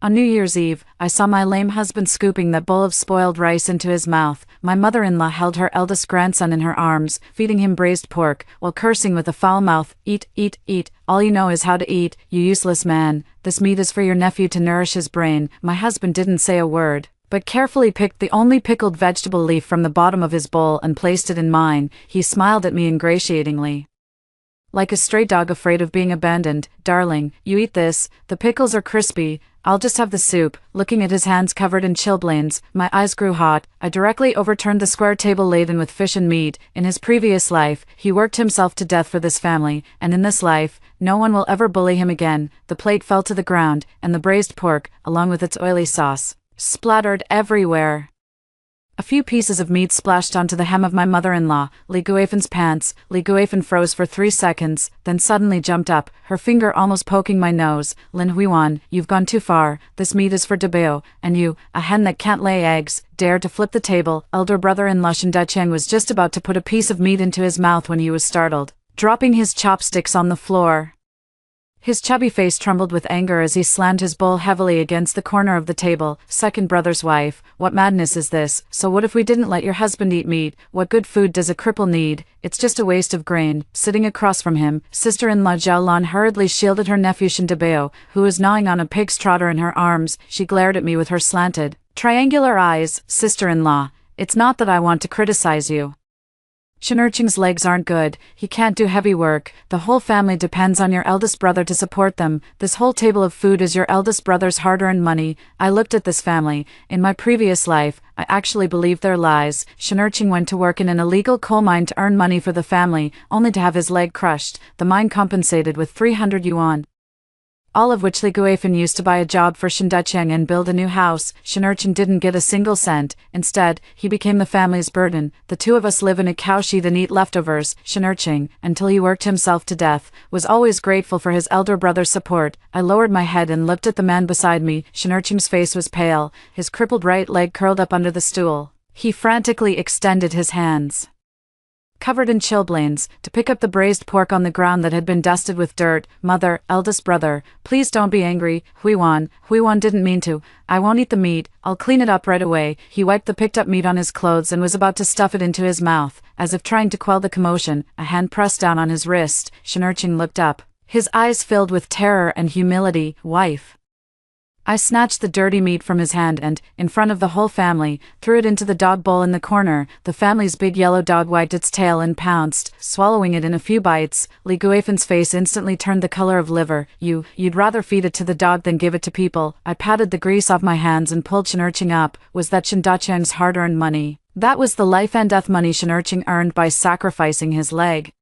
On New Year's Eve, I saw my lame husband scooping that bowl of spoiled rice into his mouth. My mother-in-law held her eldest grandson in her arms, feeding him braised pork, while cursing with a foul mouth, "Eat, eat, eat. All you know is how to eat, you useless man. This meat is for your nephew to nourish his brain." My husband didn't say a word, but carefully picked the only pickled vegetable leaf from the bottom of his bowl and placed it in mine. He smiled at me ingratiatingly. Like a stray dog afraid of being abandoned. "Darling, you eat this, the pickles are crispy. I'll just have the soup." Looking at his hands covered in chilblains, my eyes grew hot. I directly overturned the square table laden with fish and meat. In his previous life, he worked himself to death for this family, and in this life, no one will ever bully him again. The plate fell to the ground, and the braised pork, along with its oily sauce, splattered everywhere. A few pieces of meat splashed onto the hem of my mother-in-law, Li Guifen's pants. Li Guifen froze for 3 seconds, then suddenly jumped up, her finger almost poking my nose. "Lin Huiwan, you've gone too far. This meat is for Debeo, and you, a hen that can't lay eggs, dare to flip the table." Elder brother-in-law Shindaqiang was just about to put a piece of meat into his mouth when he was startled, dropping his chopsticks on the floor. His chubby face trembled with anger as he slammed his bowl heavily against the corner of the table. "Second brother's wife, what madness is this? So what if we didn't let your husband eat meat? What good food does a cripple need? It's just a waste of grain." Sitting across from him, sister-in-law Zhao Lan hurriedly shielded her nephew Shindabeo, who was gnawing on a pig's trotter in her arms. She glared at me with her slanted, triangular eyes. "Sister-in-law, it's not that I want to criticize you. Shinurching's legs aren't good, he can't do heavy work, the whole family depends on your eldest brother to support them. This whole table of food is your eldest brother's hard-earned money." I looked at this family. In my previous life, I actually believed their lies. Shinurching went to work in an illegal coal mine to earn money for the family, only to have his leg crushed. The mine compensated with 300 yuan. All of which Li Guifen used to buy a job for Shindaqiang and build a new house. Shinurching didn't get a single cent. Instead, he became the family's burden. The two of us live in a cow shed and eat leftovers. Shinurching, until he worked himself to death, was always grateful for his elder brother's support. I lowered my head and looked at the man beside me. Shinurching's face was pale, his crippled right leg curled up under the stool. He frantically extended his hands, covered in chilblains, to pick up the braised pork on the ground that had been dusted with dirt. "Mother, eldest brother, please don't be angry. Huiwan didn't mean to. I won't eat the meat, I'll clean it up right away." He wiped the picked up meat on his clothes and was about to stuff it into his mouth. As if trying to quell the commotion, a hand pressed down on his wrist. Shinurching looked up, his eyes filled with terror and humility. "Wife." I snatched the dirty meat from his hand and, in front of the whole family, threw it into the dog bowl in the corner. The family's big yellow dog wagged its tail and pounced, swallowing it in a few bites. Li Guifen's face instantly turned the color of liver. You'd rather feed it to the dog than give it to people." I patted the grease off my hands and pulled Shinurching up. Was that Shindaqiang's hard-earned money? That was the life and death money Shinurching earned by sacrificing his leg.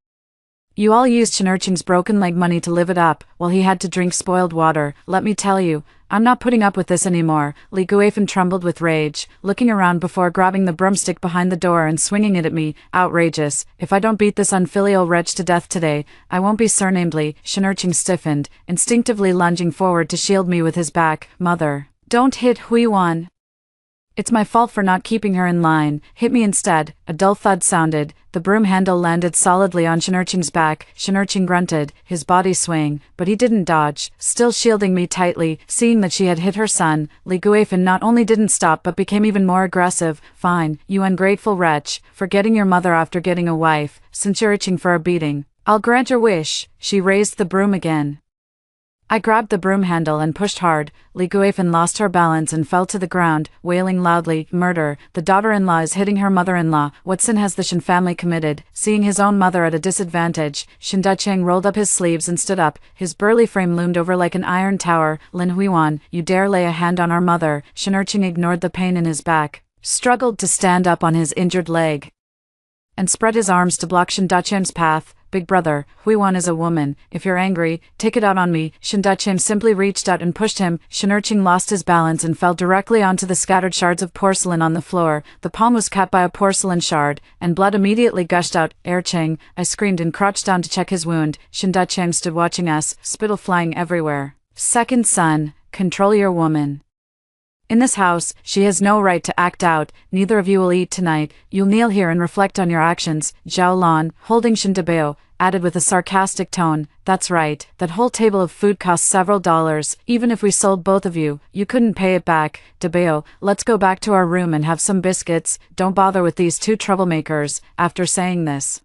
You all used Shinurching's broken leg money to live it up, while he had to drink spoiled water. Let me tell you, I'm not putting up with this anymore. Li Guifen trembled with rage, looking around before grabbing the broomstick behind the door and swinging it at me. "Outrageous. If I don't beat this unfilial wretch to death today, I won't be surnamed Li." Shinurching stiffened, instinctively lunging forward to shield me with his back. "Mother, don't hit Huiwan. It's my fault for not keeping her in line. Hit me instead." A dull thud sounded. The broom handle landed solidly on Shinurching's back. Shinurching grunted, his body swaying, but he didn't dodge, still shielding me tightly. Seeing that she had hit her son, Li Guifen not only didn't stop but became even more aggressive. "Fine, you ungrateful wretch, for getting your mother after getting a wife, Shinurching for a beating. I'll grant your wish." She raised the broom again. I grabbed the broom handle and pushed hard. Li Guifen lost her balance and fell to the ground, wailing loudly. "Murder. The daughter-in-law is hitting her mother-in-law. What sin has the Shin family committed?" Seeing his own mother at a disadvantage, Shindaqiang rolled up his sleeves and stood up. His burly frame loomed over like an iron tower. "Lin Huiwan, you dare lay a hand on our mother?" Shinurching ignored the pain in his back, struggled to stand up on his injured leg, and spread his arms to block Shindaqiang's path. "Big brother, Huiwan is a woman. If you're angry, take it out on me." Shindaqiang simply reached out and pushed him. Shinurching lost his balance and fell directly onto the scattered shards of porcelain on the floor. The palm was cut by a porcelain shard, and blood immediately gushed out. "Ercheng!" I screamed and crouched down to check his wound. Shindaqiang stood watching us, spittle flying everywhere. "Second son, control your woman. In this house, she has no right to act out. Neither of you will eat tonight. You'll kneel here and reflect on your actions." Zhao Lan, holding Shindabeo, added with a sarcastic tone, "That's right, that whole table of food costs several dollars. Even if we sold both of you, you couldn't pay it back. DeBeo, let's go back to our room and have some biscuits. Don't bother with these two troublemakers." After saying this,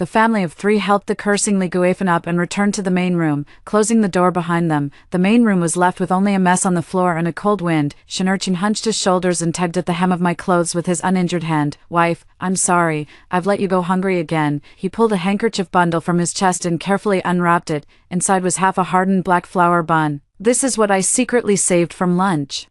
the family of three helped the cursing Leguefin up and returned to the main room, closing the door behind them. The main room was left with only a mess on the floor and a cold wind. Shinurchin hunched his shoulders and tugged at the hem of my clothes with his uninjured hand. "Wife, I'm sorry, I've let you go hungry again." He pulled a handkerchief bundle from his chest and carefully unwrapped it. Inside was half a hardened black flour bun. "This is what I secretly saved from lunch.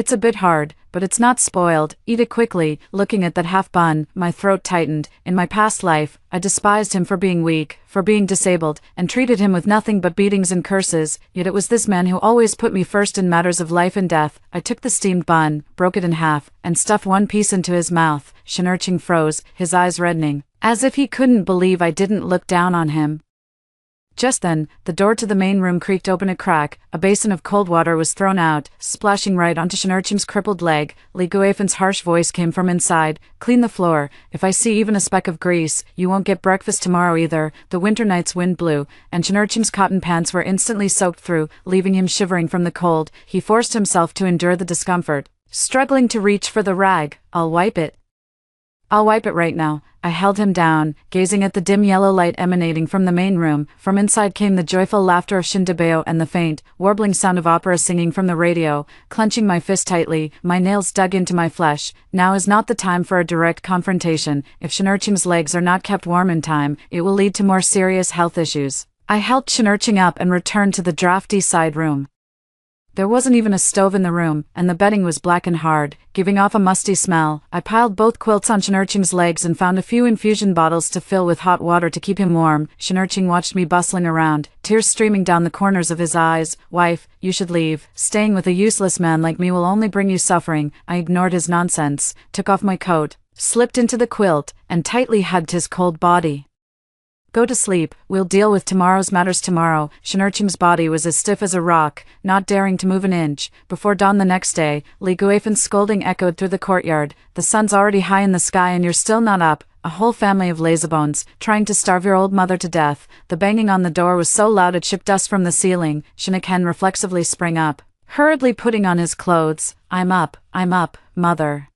It's a bit hard, but it's not spoiled. Eat it quickly." Looking at that half bun, my throat tightened. In my past life, I despised him for being weak, for being disabled, and treated him with nothing but beatings and curses, yet it was this man who always put me first in matters of life and death. I took the steamed bun, broke it in half, and stuffed one piece into his mouth. Shinurchin froze, his eyes reddening, as if he couldn't believe I didn't look down on him. Just then, the door to the main room creaked open a crack. A basin of cold water was thrown out, splashing right onto Shinurchin's crippled leg. Leguefin's harsh voice came from inside, "Clean the floor. If I see even a speck of grease, you won't get breakfast tomorrow either." The winter night's wind blew, and Shinurchin's cotton pants were instantly soaked through, leaving him shivering from the cold. He forced himself to endure the discomfort, struggling to reach for the rag. I'll wipe it right now." I held him down, gazing at the dim yellow light emanating from the main room. From inside came the joyful laughter of Shindebeo and the faint, warbling sound of opera singing from the radio. Clenching my fist tightly, my nails dug into my flesh. Now is not the time for a direct confrontation. If Shinurchin's legs are not kept warm in time, it will lead to more serious health issues. I helped Shinurchin up and returned to the drafty side room. There wasn't even a stove in the room, and the bedding was black and hard, giving off a musty smell. I piled both quilts on Shinurchin's legs and found a few infusion bottles to fill with hot water to keep him warm. Shinurchin watched me bustling around, tears streaming down the corners of his eyes. "Wife, you should leave. Staying with a useless man like me will only bring you suffering." I ignored his nonsense, took off my coat, slipped into the quilt, and tightly hugged his cold body. "Go to sleep, we'll deal with tomorrow's matters tomorrow." Shinurchin's body was as stiff as a rock, not daring to move an inch. Before dawn the next day, Leguefin's scolding echoed through the courtyard. "The sun's already high in the sky and you're still not up. A whole family of lazybones, trying to starve your old mother to death." The banging on the door was so loud it shipped dust from the ceiling. Shineken reflexively sprang up, hurriedly putting on his clothes. I'm up, mother.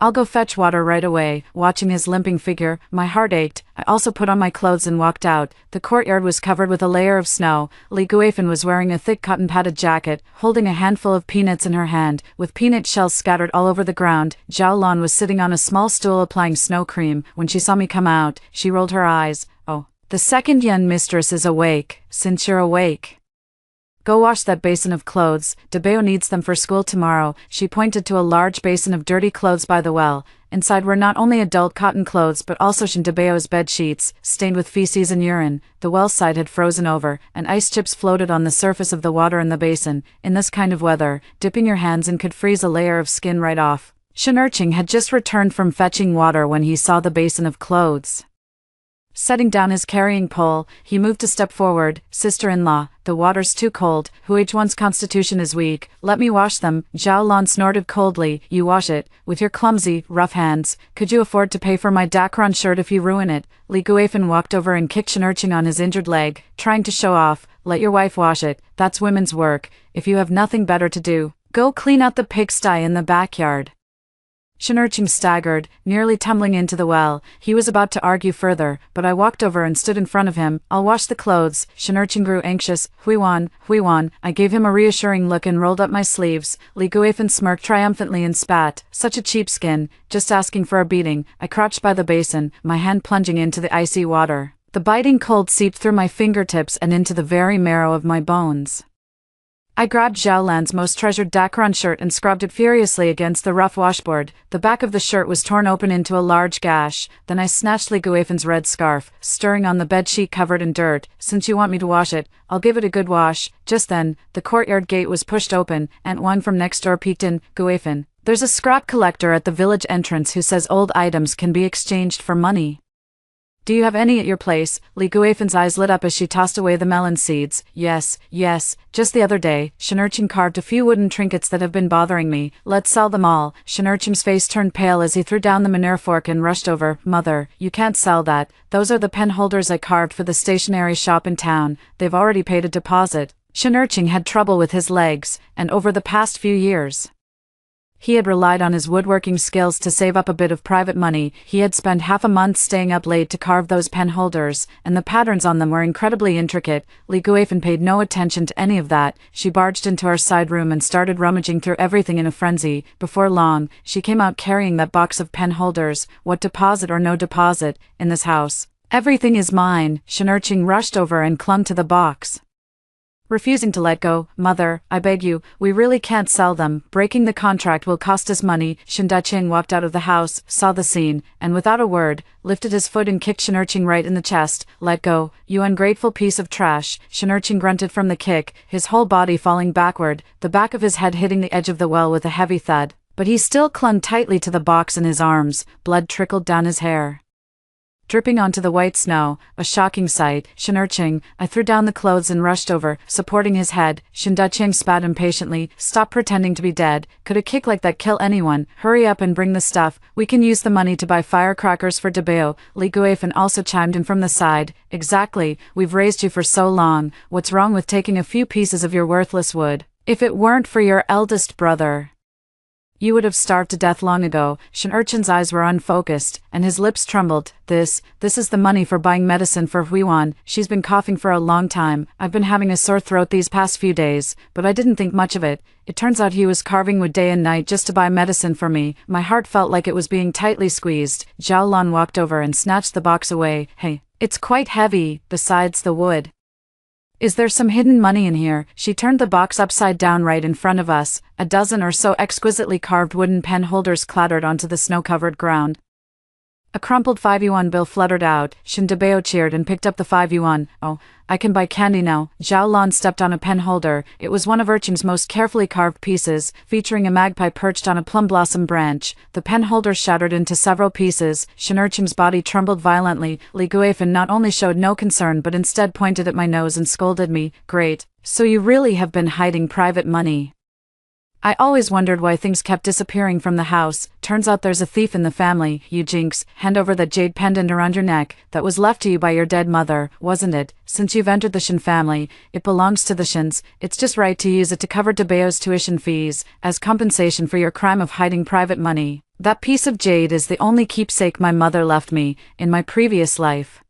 "I'll go fetch water right away." Watching his limping figure, my heart ached. I also put on my clothes and walked out. The courtyard was covered with a layer of snow. Leguefin was wearing a thick cotton-padded jacket, holding a handful of peanuts in her hand, with peanut shells scattered all over the ground. Zhao Lan was sitting on a small stool applying snow cream. When she saw me come out, she rolled her eyes. "Oh, the second young mistress is awake. Since you're awake, go wash that basin of clothes. DeBeo needs them for school tomorrow." She pointed to a large basin of dirty clothes by the well. Inside were not only adult cotton clothes but also DeBeo's bed sheets, stained with feces and urine. The well side had frozen over, and ice chips floated on the surface of the water in the basin. In this kind of weather, dipping your hands in could freeze a layer of skin right off. Shinurchin had just returned from fetching water when he saw the basin of clothes. Setting down his carrying pole, he moved a step forward. "Sister-in-law, the water's too cold. Huijuan's constitution is weak. Let me wash them." Zhao Lan snorted coldly. "You wash it, with your clumsy, rough hands. Could you afford to pay for my Dacron shirt if you ruin it?" Leguefin walked over and kicked Shinurchin on his injured leg, trying to show off. "Let your wife wash it. That's women's work. If you have nothing better to do, go clean out the pigsty in the backyard." Shinurchin staggered, nearly tumbling into the well. He was about to argue further, but I walked over and stood in front of him. "I'll wash the clothes." Shinurchin grew anxious. Huiwan. I gave him a reassuring look and rolled up my sleeves. Leguefin smirked triumphantly and spat. "Such a cheap skin, just asking for a beating." I crouched by the basin, my hand plunging into the icy water. The biting cold seeped through my fingertips and into the very marrow of my bones. I grabbed Zhao Lan's most treasured Dacron shirt and scrubbed it furiously against the rough washboard. The back of the shirt was torn open into a large gash. Then I snatched Leguefin's red scarf, stirring on the bedsheet covered in dirt. "Since you want me to wash it, I'll give it a good wash." Just then, the courtyard gate was pushed open, and one from next door peeked in. "Guefin, there's a scrap collector at the village entrance who says old items can be exchanged for money." Do you have any at your place? Li Guifan's eyes lit up as she tossed away the melon seeds. Yes, just the other day, Shinurching carved a few wooden trinkets that have been bothering me. Let's sell them all. Shinurching's face turned pale as he threw down the manure fork and rushed over. Mother, you can't sell that. Those are the pen holders I carved for the stationery shop in town. They've already paid a deposit. Shinurching had trouble with his legs, and over the past few years, he had relied on his woodworking skills to save up a bit of private money. He had spent half a month staying up late to carve those pen holders, and the patterns on them were incredibly intricate. Li Guifan paid no attention to any of that. She barged into our side room and started rummaging through everything in a frenzy. Before long, she came out carrying that box of pen holders. What deposit or no deposit, in this house? Everything is mine. Shinurching rushed over and clung to the box, refusing to let go. Mother, I beg you, we really can't sell them. Breaking the contract will cost us money. Shinurching walked out of the house, saw the scene, and without a word, lifted his foot and kicked Shinurching right in the chest. Let go, you ungrateful piece of trash. Shinurching grunted from the kick, his whole body falling backward, the back of his head hitting the edge of the well with a heavy thud. But he still clung tightly to the box in his arms. Blood trickled down his hair, dripping onto the white snow, a shocking sight. Shinurching, I threw down the clothes and rushed over, supporting his head. Shinurching spat impatiently. Stop pretending to be dead. Could a kick like that kill anyone? Hurry up and bring the stuff. We can use the money to buy firecrackers for Debeo. Li Guifan also chimed in from the side. Exactly, we've raised you for so long. What's wrong with taking a few pieces of your worthless wood? If it weren't for your eldest brother, you would have starved to death long ago. Shinurching's eyes were unfocused, and his lips trembled. This is the money for buying medicine for Huiwan. She's been coughing for a long time. I've been having a sore throat these past few days, but I didn't think much of it. It turns out he was carving wood day and night just to buy medicine for me. My heart felt like it was being tightly squeezed. Zhao Lan walked over and snatched the box away. Hey, it's quite heavy, besides the wood. Is there some hidden money in here? She turned the box upside down right in front of us. A dozen or so exquisitely carved wooden pen holders clattered onto the snow-covered ground. A crumpled 5 yuan bill fluttered out. Shin Debeo cheered and picked up the 5 yuan. Oh, I can buy candy now. Zhao Lan stepped on a pen holder. It was one of Urching's most carefully carved pieces, featuring a magpie perched on a plum blossom branch. The pen holder shattered into several pieces. Shinurching's body trembled violently. Li Guifan not only showed no concern but instead pointed at my nose and scolded me. Great. So you really have been hiding private money. I always wondered why things kept disappearing from the house. Turns out there's a thief in the family. You jinx, hand over that jade pendant around your neck. That was left to you by your dead mother, wasn't it? Since you've entered the Shin family, it belongs to the Shins. It's just right to use it to cover Debeo's tuition fees, as compensation for your crime of hiding private money. That piece of jade is the only keepsake my mother left me, in my previous life.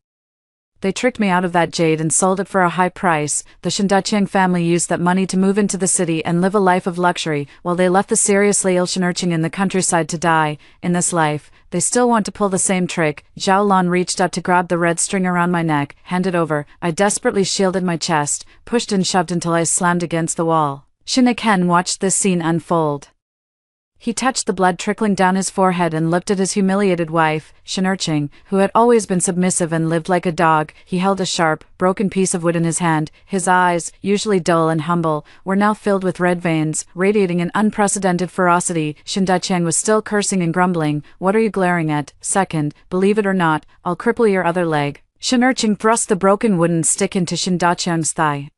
They tricked me out of that jade and sold it for a high price. The Shinurching family used that money to move into the city and live a life of luxury, while they left the seriously ill Shinurching in the countryside to die. In this life, they still want to pull the same trick. Zhao Lan reached out to grab the red string around my neck, handed over. I desperately shielded my chest, pushed and shoved until I slammed against the wall. Shinurching watched this scene unfold. He touched the blood trickling down his forehead and looked at his humiliated wife, Shinurching, who had always been submissive and lived like a dog. He held a sharp, broken piece of wood in his hand. His eyes, usually dull and humble, were now filled with red veins, radiating an unprecedented ferocity. Shinurching was still cursing and grumbling. What are you glaring at? Second, believe it or not, I'll cripple your other leg. Shinurching thrust the broken wooden stick into Shinurching's thigh.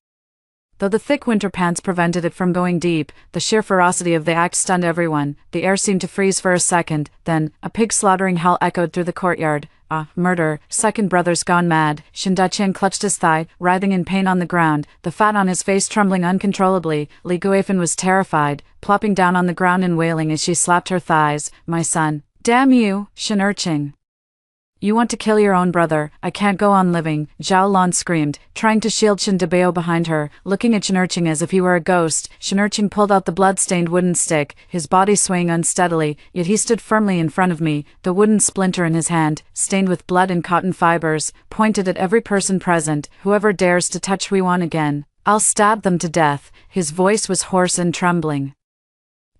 Though the thick winter pants prevented it from going deep, the sheer ferocity of the act stunned everyone. The air seemed to freeze for a second, then, a pig-slaughtering howl echoed through the courtyard. Ah, murder. Second brother's gone mad. Shinurching clutched his thigh, writhing in pain on the ground, the fat on his face trembling uncontrollably. Li Guifan was terrified, plopping down on the ground and wailing as she slapped her thighs. My son. Damn you, Shinurching. You want to kill your own brother. I can't go on living, Zhao Lan screamed, trying to shield Shin Debeo behind her, looking at Shinurching as if he were a ghost. Shinurching pulled out the blood-stained wooden stick, his body swaying unsteadily, yet he stood firmly in front of me, the wooden splinter in his hand, stained with blood and cotton fibers, pointed at every person present. Whoever dares to touch Huiwan again, I'll stab them to death. His voice was hoarse and trembling,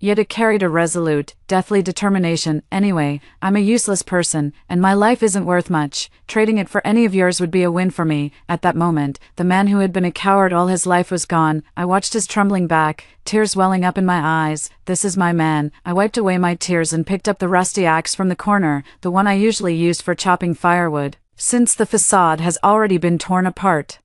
yet it carried a resolute, deathly determination. Anyway, I'm a useless person, and my life isn't worth much. Trading it for any of yours would be a win for me. At that moment, the man who had been a coward all his life was gone. I watched his trembling back, tears welling up in my eyes. This is my man. I wiped away my tears and picked up the rusty axe from the corner, the one I usually used for chopping firewood. since the facade has already been torn apart.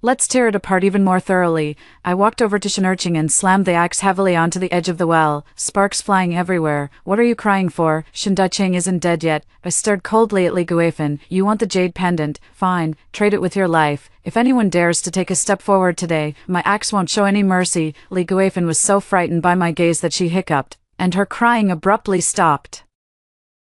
Let's tear it apart even more thoroughly. I walked over to Shinurching and slammed the axe heavily onto the edge of the well, sparks flying everywhere. What are you crying for? Shinducheng isn't dead yet. I stared coldly at Li Guifan. You want the jade pendant? Fine, trade it with your life. If anyone dares to take a step forward today, my axe won't show any mercy. Li Guifan was so frightened by my gaze that she hiccuped, and her crying abruptly stopped.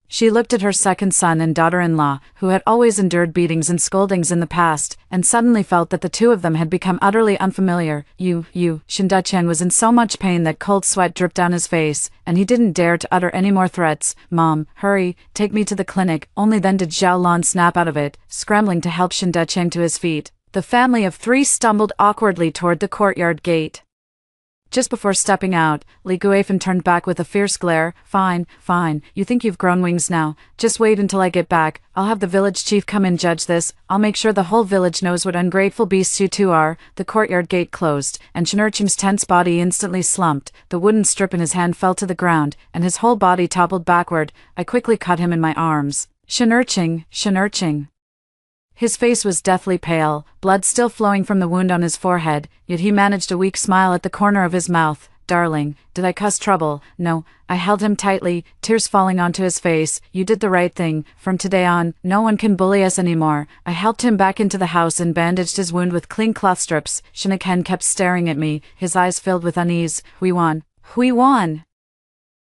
She looked at her second son and daughter-in-law, who had always endured beatings and scoldings in the past, and suddenly felt that the two of them had become utterly unfamiliar. Shinducheng was in so much pain that cold sweat dripped down his face, and he didn't dare to utter any more threats. Mom, hurry, take me to the clinic. Only then did Zhao Lan snap out of it, scrambling to help Shinducheng to his feet. The family of three stumbled awkwardly toward the courtyard gate. Just before stepping out, Li Guifan turned back with a fierce glare. Fine, you think you've grown wings now. Just wait until I get back. I'll have the village chief come and judge this. I'll make sure the whole village knows what ungrateful beasts you two are. The courtyard gate closed, and Shinurching's tense body instantly slumped. The wooden strip in his hand fell to the ground, and his whole body toppled backward. I quickly caught him in my arms. Shinurching. His face was deathly pale, blood still flowing from the wound on his forehead, yet he managed a weak smile at the corner of his mouth. Darling, did I cause trouble? No. I held him tightly, tears falling onto his face. You did the right thing. From today on, no one can bully us anymore. I helped him back into the house and bandaged his wound with clean cloth strips. Shineken kept staring at me, his eyes filled with unease. We won.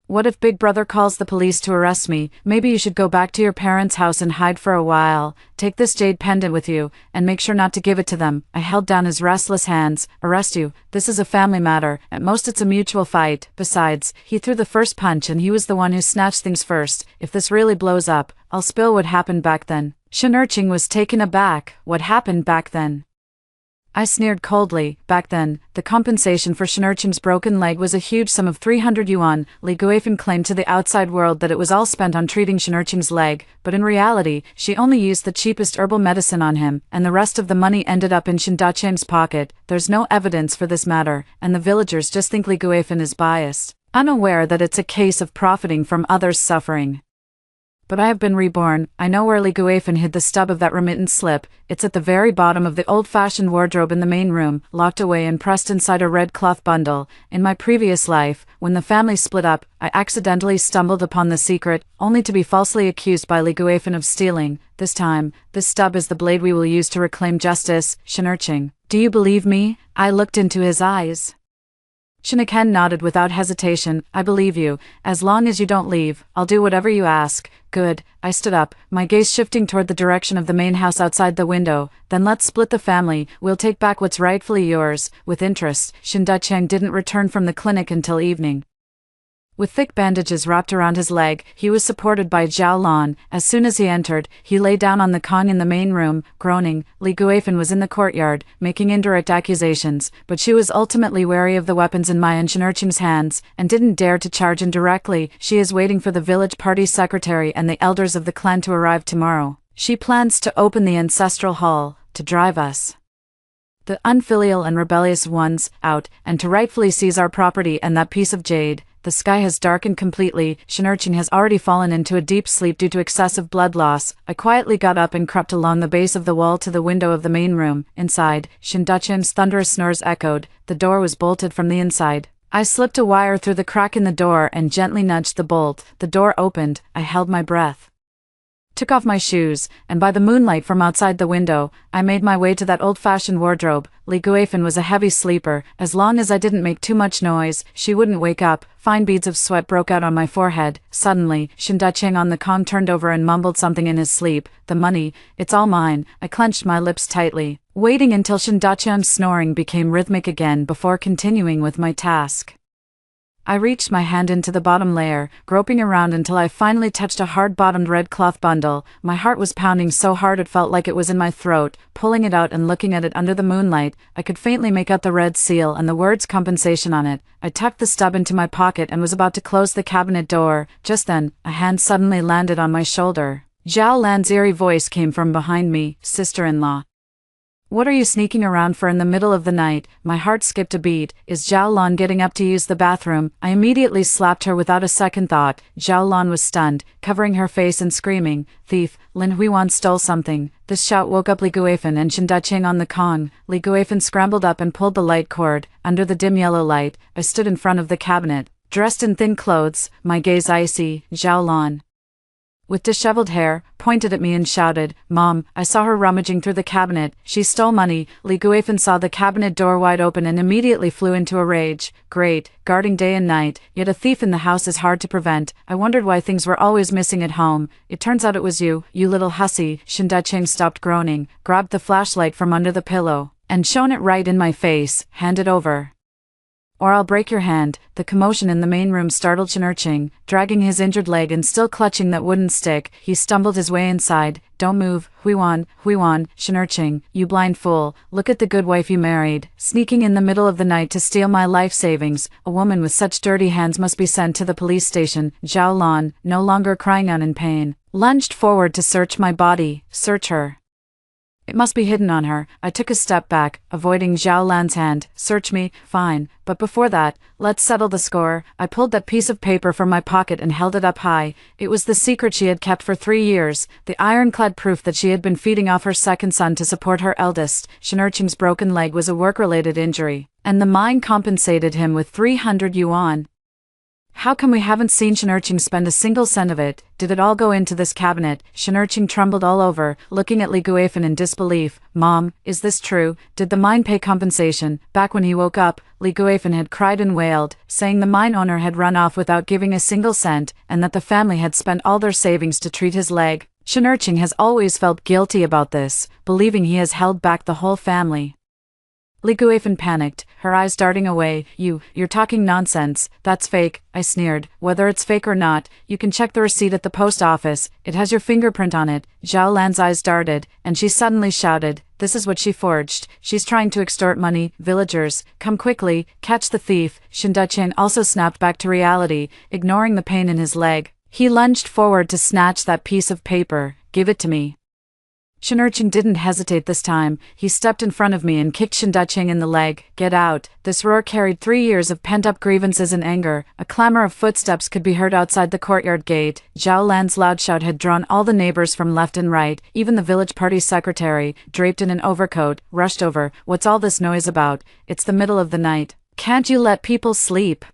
What if Big Brother calls the police to arrest me? Maybe you should go back to your parents' house and hide for a while. Take this jade pendant with you, and make sure not to give it to them. I held down his restless hands. Arrest you? This is a family matter. At most it's a mutual fight. Besides, he threw the first punch and he was the one who snatched things first. If this really blows up, I'll spill what happened back then. Shinurching was taken aback. What happened back then? I sneered coldly. Back then, the compensation for Shinurching's broken leg was a huge sum of 300 yuan. Li Guifan claimed to the outside world that it was all spent on treating Shinurching's leg, but in reality, she only used the cheapest herbal medicine on him, and the rest of the money ended up in Shinducheng's pocket. There's no evidence for this matter, and the villagers just think Li Guifan is biased, unaware that it's a case of profiting from others' suffering. But I have been reborn. I know where Li Guifan hid the stub of that remittance slip. It's at the very bottom of the old-fashioned wardrobe in the main room, locked away and pressed inside a red cloth bundle. In my previous life, when the family split up, I accidentally stumbled upon the secret, only to be falsely accused by Li Guifan of stealing. This time, this stub is the blade we will use to reclaim justice. Shinurching, do you believe me? I looked into his eyes. Shineken nodded without hesitation. I believe you. As long as you don't leave, I'll do whatever you ask. Good. I stood up, my gaze shifting toward the direction of the main house outside the window. Then let's split the family. We'll take back what's rightfully yours. With interest, Shinducheng didn't return from the clinic until evening. With thick bandages wrapped around his leg, he was supported by Zhao Lan. As soon as he entered, he lay down on the Kong in the main room, groaning. Li Guifan was in the courtyard, making indirect accusations, but she was ultimately wary of the weapons in my and Shinurching's hands, and didn't dare to charge in directly. She is waiting for the village party secretary and the elders of the clan to arrive tomorrow. She plans to open the ancestral hall, to drive us, the unfilial and rebellious ones, out, and to rightfully seize our property and that piece of jade. The sky has darkened completely. Shinurching has already fallen into a deep sleep due to excessive blood loss. I quietly got up and crept along the base of the wall to the window of the main room. Inside, Shinducheng's thunderous snores echoed. The door was bolted from the inside. I slipped a wire through the crack in the door and gently nudged the bolt. The door opened. I held my breath, took off my shoes, and by the moonlight from outside the window, I made my way to that old-fashioned wardrobe. Li Guifan was a heavy sleeper. As long as I didn't make too much noise, she wouldn't wake up. Fine beads of sweat broke out on my forehead. Suddenly, Shinducheng on the Kong turned over and mumbled something in his sleep. The money, it's all mine. I clenched my lips tightly, waiting until Shinducheng's snoring became rhythmic again before continuing with my task. I reached my hand into the bottom layer, groping around until I finally touched a hard-bottomed red cloth bundle. My heart was pounding so hard it felt like it was in my throat. Pulling it out and looking at it under the moonlight, I could faintly make out the red seal and the words compensation on it. I tucked the stub into my pocket and was about to close the cabinet door. Just then, a hand suddenly landed on my shoulder. Zhao Lan's eerie voice came from behind me. Sister-in-law. What are you sneaking around for in the middle of the night? My heart skipped a beat. Is Zhao Lan getting up to use the bathroom? I immediately slapped her without a second thought. Zhao Lan was stunned, covering her face and screaming, "Thief, Lin Huiwan stole something." This shout woke up Li Guifan and Shen Daqing on the Kong. Li Guifan scrambled up and pulled the light cord. Under the dim yellow light, I stood in front of the cabinet, dressed in thin clothes, my gaze icy. Zhao Lan, with disheveled hair, pointed at me and shouted, "Mom, I saw her rummaging through the cabinet. She stole money." Li Guifan saw the cabinet door wide open and immediately flew into a rage. Great, guarding day and night, yet a thief in the house is hard to prevent. I wondered why things were always missing at home. It turns out it was you, you little hussy. Shen Daqing stopped groaning, grabbed the flashlight from under the pillow, and shone it right in my face. "Hand it over, or I'll break your hand." The commotion in the main room startled Shen, dragging his injured leg and still clutching that wooden stick. He stumbled his way inside. "Don't move, Huiwan, Huiwan." "Shen, you blind fool, look at the good wife you married, sneaking in the middle of the night to steal my life savings. A woman with such dirty hands must be sent to the police station." Zhao Lan, no longer crying out in pain, lunged forward to search my body. "Search her. It must be hidden on her." I took a step back, avoiding Zhao Lan's hand. "Search me, fine, but before that, let's settle the score." I pulled that piece of paper from my pocket and held it up high. It was the secret she had kept for 3 years, the ironclad proof that she had been feeding off her second son to support her eldest. Shen broken leg was a work-related injury, and the mine compensated him with 300 yuan. How come we haven't seen Shen spend a single cent of it? Did it all go into this cabinet? Shen trembled all over, looking at Li Guifan in disbelief. "Mom, is this true? Did the mine pay compensation?" Back when he woke up, Li Guifan had cried and wailed, saying the mine owner had run off without giving a single cent, and that the family had spent all their savings to treat his leg. Shen has always felt guilty about this, believing he has held back the whole family. Li Guifan panicked, her eyes darting away. You're talking nonsense. That's fake," I sneered. "Whether it's fake or not, you can check the receipt at the post office. It has your fingerprint on it." Zhao Lan's eyes darted, and she suddenly shouted, "This is what she forged. She's trying to extort money. Villagers, come quickly, catch the thief." Shen Daqing also snapped back to reality, ignoring the pain in his leg. He lunged forward to snatch that piece of paper. "Give it to me." Shen didn't hesitate this time. He stepped in front of me and kicked Shen Daqing in the leg. "Get out." This roar carried 3 years of pent-up grievances and anger. A clamor of footsteps could be heard outside the courtyard gate. Zhao Lan's loud shout had drawn all the neighbors from left and right. Even the village party secretary, draped in an overcoat, rushed over. "What's all this noise about? It's the middle of the night. Can't you let people sleep?"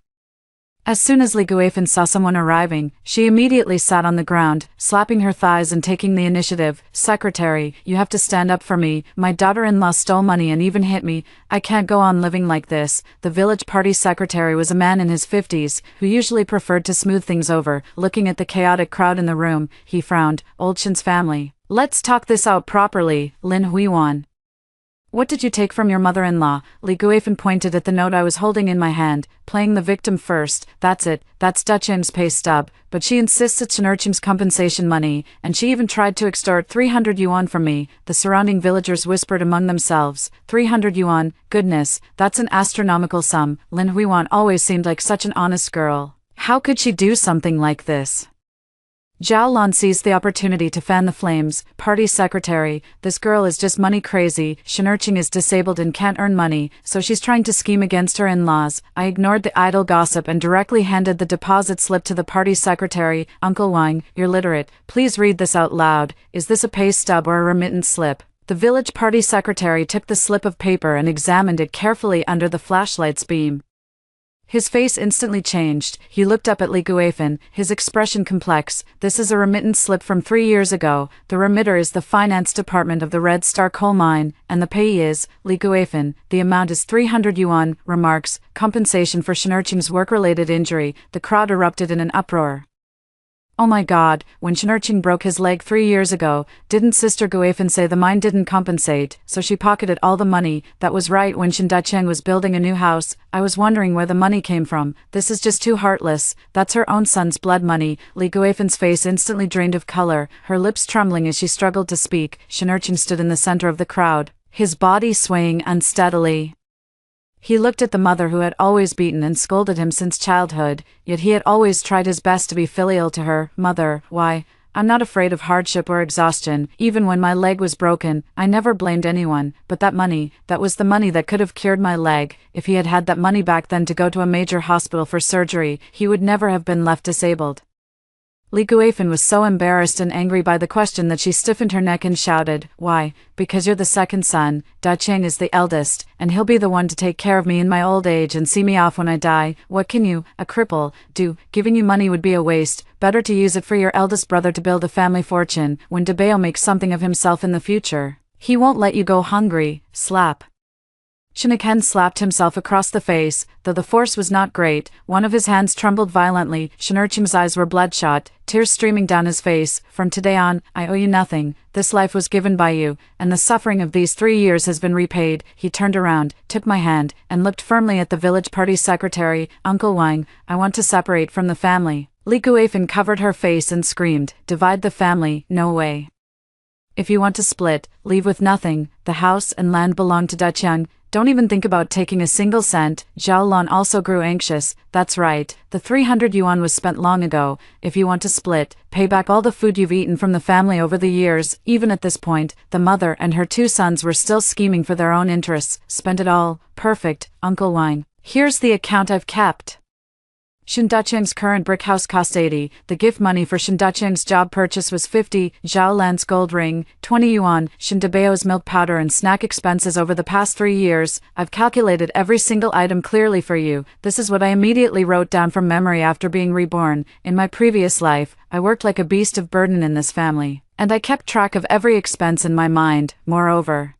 As soon as Li Guifan saw someone arriving, she immediately sat on the ground, slapping her thighs and taking the initiative. "Secretary, you have to stand up for me. My daughter-in-law stole money and even hit me. I can't go on living like this." The village party secretary was a man in his 50s, who usually preferred to smooth things over. Looking at the chaotic crowd in the room, he frowned. "Old Shen's family. Let's talk this out properly. Lin Huiwan, what did you take from your mother-in-law?" Li Guifan pointed at the note I was holding in my hand, playing the victim first. "That's it, that's Daqing's pay stub, but she insists it's Shen compensation money, and she even tried to extort 300 yuan from me." The surrounding villagers whispered among themselves. 300 yuan, goodness, that's an astronomical sum. Lin Huiwan always seemed like such an honest girl. How could she do something like this? Zhao Lan seized the opportunity to fan the flames. "Party secretary, this girl is just money crazy. Shen is disabled and can't earn money, so she's trying to scheme against her in-laws." I ignored the idle gossip and directly handed the deposit slip to the party secretary. "Uncle Wang, you're literate. Please read this out loud. Is this a pay stub or a remittance slip?" The village party secretary took the slip of paper and examined it carefully under the flashlight's beam. His face instantly changed. He looked up at Li Guifan, his expression complex. "This is a remittance slip from 3 years ago. The remitter is the finance department of the Red Star coal mine, and the payee is Li Guifan. The amount is 300 yuan. Remarks, compensation for Shen work-related injury." The crowd erupted in an uproar. "Oh my god, when Shen broke his leg 3 years ago, didn't Sister Guifan say the mine didn't compensate, so she pocketed all the money?" "That was right, when Shen Daqing was building a new house. I was wondering where the money came from. This is just too heartless. That's her own son's blood money." Li Guifan's face instantly drained of color, her lips trembling as she struggled to speak. Shen stood in the center of the crowd, his body swaying unsteadily. He looked at the mother who had always beaten and scolded him since childhood, yet he had always tried his best to be filial to her. "Mother, why I'm not afraid of hardship or exhaustion. Even when my leg was broken, I never blamed anyone. But that money, that was the money that could have cured my leg. If he had had that money back then to go to a major hospital for surgery, he would never have been left disabled. Li Guifan was so embarrassed and angry by the question that she stiffened her neck and shouted, "Why? Because you're the second son, Da Cheng is the eldest, and he'll be the one to take care of me in my old age and see me off when I die. What can you, a cripple, do? Giving you money would be a waste. Better to use it for your eldest brother to build a family fortune when Debeo makes something of himself in the future. He won't let you go hungry." Slap. Shinniken slapped himself across the face, though the force was not great. One of his hands trembled violently. Shinurching's eyes were bloodshot, tears streaming down his face. "From today on, I owe you nothing. This life was given by you, and the suffering of these 3 years has been repaid." He turned around, took my hand, and looked firmly at the village party secretary. "Uncle Wang, I want to separate from the family." Li Guifan covered her face and screamed, "Divide the family? No way. If you want to split, leave with nothing. The house and land belong to Da Cheng. Don't even think about taking a single cent." Zhao Lan also grew anxious. "That's right, the 300 yuan was spent long ago. If you want to split, pay back all the food you've eaten from the family over the years." Even at this point, the mother and her 2 sons were still scheming for their own interests. "Spend it all. Perfect, Uncle Wang. Here's the account I've kept. Shin Dacheng's current brick house cost 80, the gift money for Shin Dacheng's job purchase was 50, Zhao Lan's gold ring, 20 yuan, Shin Debeo's milk powder and snack expenses over the past 3 years. I've calculated every single item clearly for you. This is what I immediately wrote down from memory after being reborn. In my previous life, I worked like a beast of burden in this family, and I kept track of every expense in my mind. Moreover,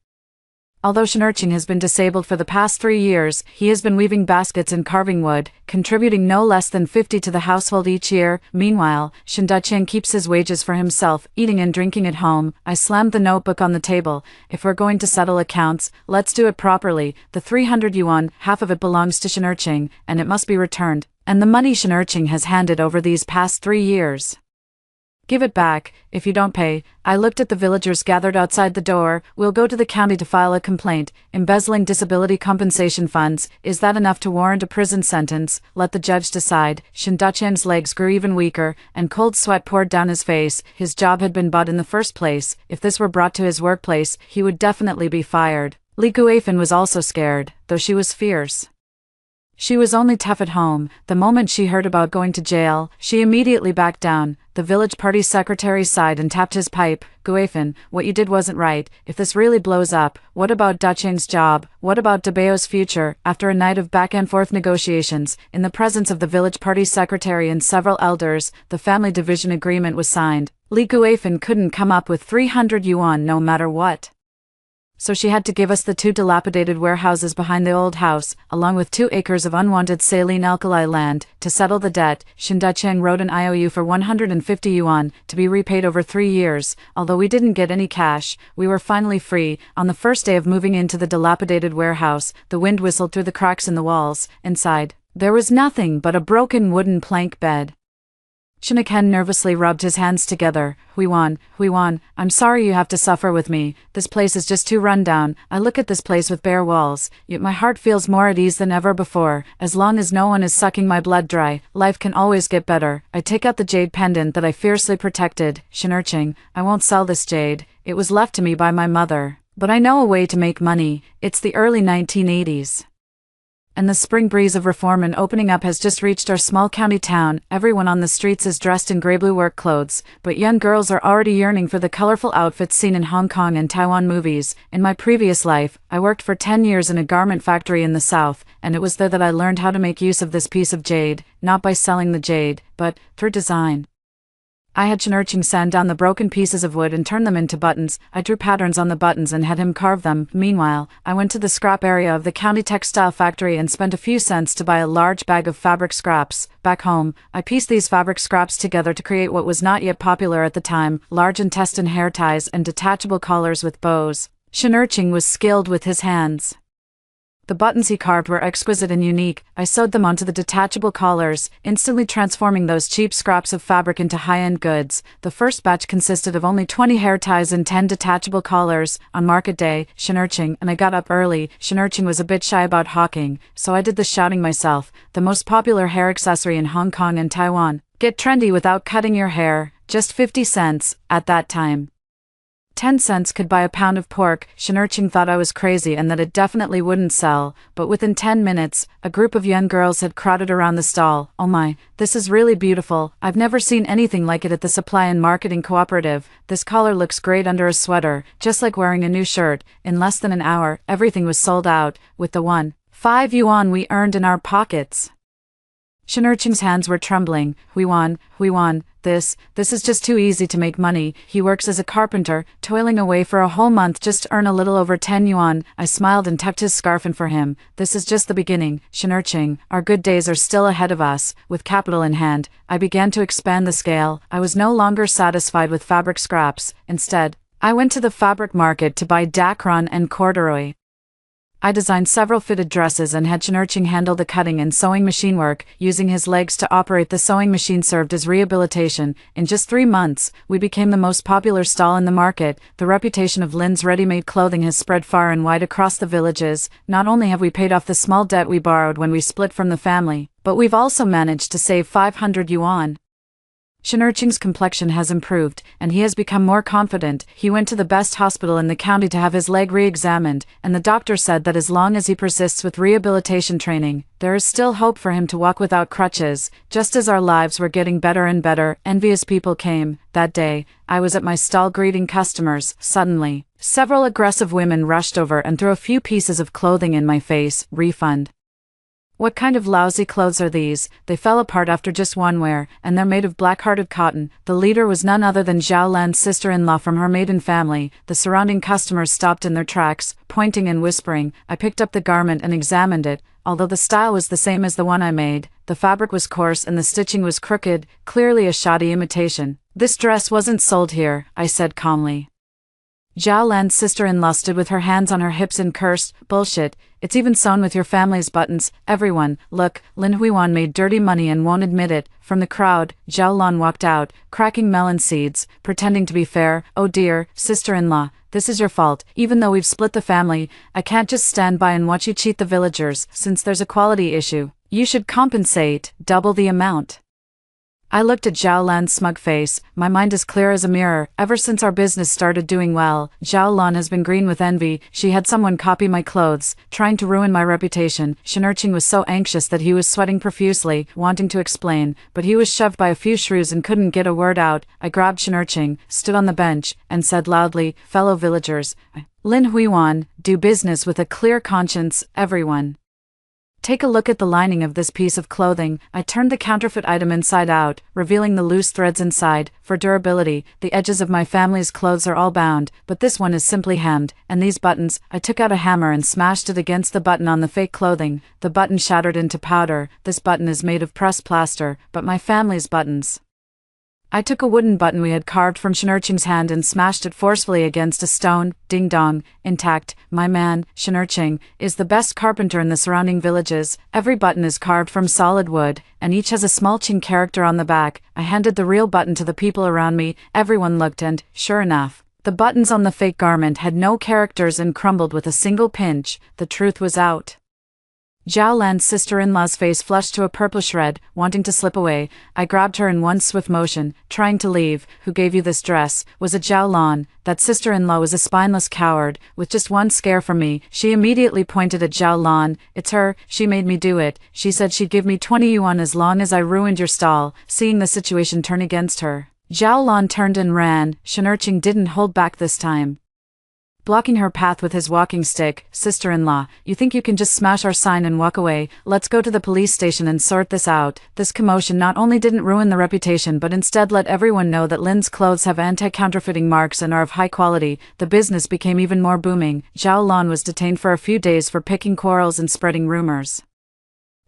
although Shinurching has been disabled for the past 3 years, he has been weaving baskets and carving wood, contributing no less than 50 to the household each year. Meanwhile, Shin Dacheng keeps his wages for himself, eating and drinking at home." I slammed the notebook on the table. "If we're going to settle accounts, let's do it properly. The 300 yuan, half of it belongs to Shinurching, and it must be returned. And the money Shinurching has handed over these past 3 years. Give it back, if you don't pay." I looked at the villagers gathered outside the door. "We'll go to the county to file a complaint. Embezzling disability compensation funds, is that enough to warrant a prison sentence? Let the judge decide." Shin Dacheng's legs grew even weaker, and cold sweat poured down his face. His job had been bought in the first place. If this were brought to his workplace, he would definitely be fired. Li Guifan was also scared, though she was fierce. She was only tough at home. The moment she heard about going to jail, she immediately backed down. The village party secretary sighed and tapped his pipe. "Guifan, what you did wasn't right. If this really blows up, what about Dacheng's job? What about Debeo's future?" After a night of back-and-forth negotiations, in the presence of the village party secretary and several elders, the family division agreement was signed. Li Guifan couldn't come up with 300 yuan no matter what. So she had to give us the 2 dilapidated warehouses behind the old house, along with 2 acres of unwanted saline alkali land. To settle the debt, Shin Dacheng wrote an IOU for 150 yuan, to be repaid over 3 years. Although we didn't get any cash, we were finally free. On the first day of moving into the dilapidated warehouse, the wind whistled through the cracks in the walls. Inside, there was nothing but a broken wooden plank bed. Shinniken nervously rubbed his hands together. Huiwan, I'm sorry you have to suffer with me. This place is just too run down. I look at this place with bare walls, yet my heart feels more at ease than ever before. As long as no one is sucking my blood dry, life can always get better." I take out the jade pendant that I fiercely protected. "Shinurching, I won't sell this jade. It was left to me by my mother. But I know a way to make money. It's the early 1980s. And the spring breeze of reform and opening up has just reached our small county town. Everyone on the streets is dressed in grey-blue work clothes, but young girls are already yearning for the colorful outfits seen in Hong Kong and Taiwan movies. In my previous life, I worked for 10 years in a garment factory in the south, and it was there that I learned how to make use of this piece of jade, not by selling the jade, but through design. I had Shinurching sand down the broken pieces of wood and turn them into buttons. I drew patterns on the buttons and had him carve them. Meanwhile, I went to the scrap area of the county textile factory and spent a few cents to buy a large bag of fabric scraps. Back home, I pieced these fabric scraps together to create what was not yet popular at the time, large intestine hair ties and detachable collars with bows. Shinurching was skilled with his hands. The buttons he carved were exquisite and unique. I sewed them onto the detachable collars, instantly transforming those cheap scraps of fabric into high-end goods. The first batch consisted of only 20 hair ties and 10 detachable collars. On market day, Shinurching and I got up early. Shinurching was a bit shy about hawking, so I did the shouting myself. The most popular hair accessory in Hong Kong and Taiwan. Get trendy without cutting your hair. Just 50 cents, at that time. 10 cents could buy a pound of pork. Shinurching thought I was crazy and that it definitely wouldn't sell, but within 10 minutes, a group of young girls had crowded around the stall. Oh my, this is really beautiful. I've never seen anything like it at the Supply and Marketing Cooperative. This collar looks great under a sweater, just like wearing a new shirt. In less than an hour, everything was sold out, with the 1.5 yuan we earned in our pockets. Shinurching's hands were trembling. We won. This is just too easy to make money. He works as a carpenter, toiling away for a whole month just to earn a little over 10 yuan. I smiled and tucked his scarf in for him. This is just the beginning, Shinurching. Our good days are still ahead of us. With capital in hand, I began to expand the scale. I was no longer satisfied with fabric scraps. Instead, I went to the fabric market to buy dacron and corduroy. I designed several fitted dresses and had Shinurching handle the cutting and sewing machine work. Using his legs to operate the sewing machine served as rehabilitation. In just 3 months, we became the most popular stall in the market. The reputation of Lin's ready-made clothing has spread far and wide across the villages. Not only have we paid off the small debt we borrowed when we split from the family, but we've also managed to save 500 yuan. Shinurching's complexion has improved, and he has become more confident. He went to the best hospital in the county to have his leg re-examined, and the doctor said that as long as he persists with rehabilitation training, there is still hope for him to walk without crutches. Just as our lives were getting better and better, envious people came. That day, I was at my stall greeting customers. Suddenly, several aggressive women rushed over and threw a few pieces of clothing in my face. Refund. What kind of lousy clothes are these? They fell apart after just one wear, and they're made of black-hearted cotton. The leader was none other than Zhao Lan's sister-in-law from her maiden family. The surrounding customers stopped in their tracks, pointing and whispering. I picked up the garment and examined it. Although the style was the same as the one I made, the fabric was coarse and the stitching was crooked, clearly a shoddy imitation. This dress wasn't sold here, I said calmly. Zhao Lan's sister-in-law stood with her hands on her hips and cursed, "Bullshit, it's even sewn with your family's buttons." Everyone, look, Lin Huiwan made dirty money and won't admit it. From the crowd, Zhao Lan walked out, cracking melon seeds, pretending to be fair. "Oh dear, sister-in-law, this is your fault. Even though we've split the family, I can't just stand by and watch you cheat the villagers. Since there's a quality issue, you should compensate, double the amount." I looked at Zhao Lan's smug face. My mind is clear as a mirror. Ever since our business started doing well, Zhao Lan has been green with envy. She had someone copy my clothes, trying to ruin my reputation. Shinurching was so anxious that he was sweating profusely, wanting to explain, but he was shoved by a few shrews and couldn't get a word out. I grabbed Shinurching, stood on the bench, and said loudly, "Fellow villagers, Lin Huiwan, do business with a clear conscience, everyone. Take a look at the lining of this piece of clothing." I turned the counterfeit item inside out, revealing the loose threads inside. For durability, the edges of my family's clothes are all bound, but this one is simply hemmed. And these buttons, I took out a hammer and smashed it against the button on the fake clothing. The button shattered into powder. This button is made of pressed plaster, but my family's buttons. I took a wooden button we had carved from Shinurching's hand and smashed it forcefully against a stone. Ding dong, intact. My man, Shinurching, is the best carpenter in the surrounding villages. Every button is carved from solid wood, and each has a small Qing character on the back. I handed the real button to the people around me. Everyone looked and, sure enough, the buttons on the fake garment had no characters and crumbled with a single pinch. The truth was out. Zhao Lan's sister-in-law's face flushed to a purplish red, wanting to slip away. I grabbed her in one swift motion, trying to leave. "Who gave you this dress?" Was it Zhao Lan? That sister-in-law was a spineless coward. With just one scare from me, she immediately pointed at Zhao Lan. "It's her, she made me do it. She said she'd give me 20 yuan as long as I ruined your stall." Seeing the situation turn against her, Zhao Lan turned and ran. Shinurching didn't hold back this time. Blocking her path with his walking stick, "Sister-in-law, you think you can just smash our sign and walk away? Let's go to the police station and sort this out." This commotion not only didn't ruin the reputation but instead let everyone know that Lin's clothes have anti-counterfeiting marks and are of high quality. The business became even more booming. Zhao Lan was detained for a few days for picking quarrels and spreading rumors.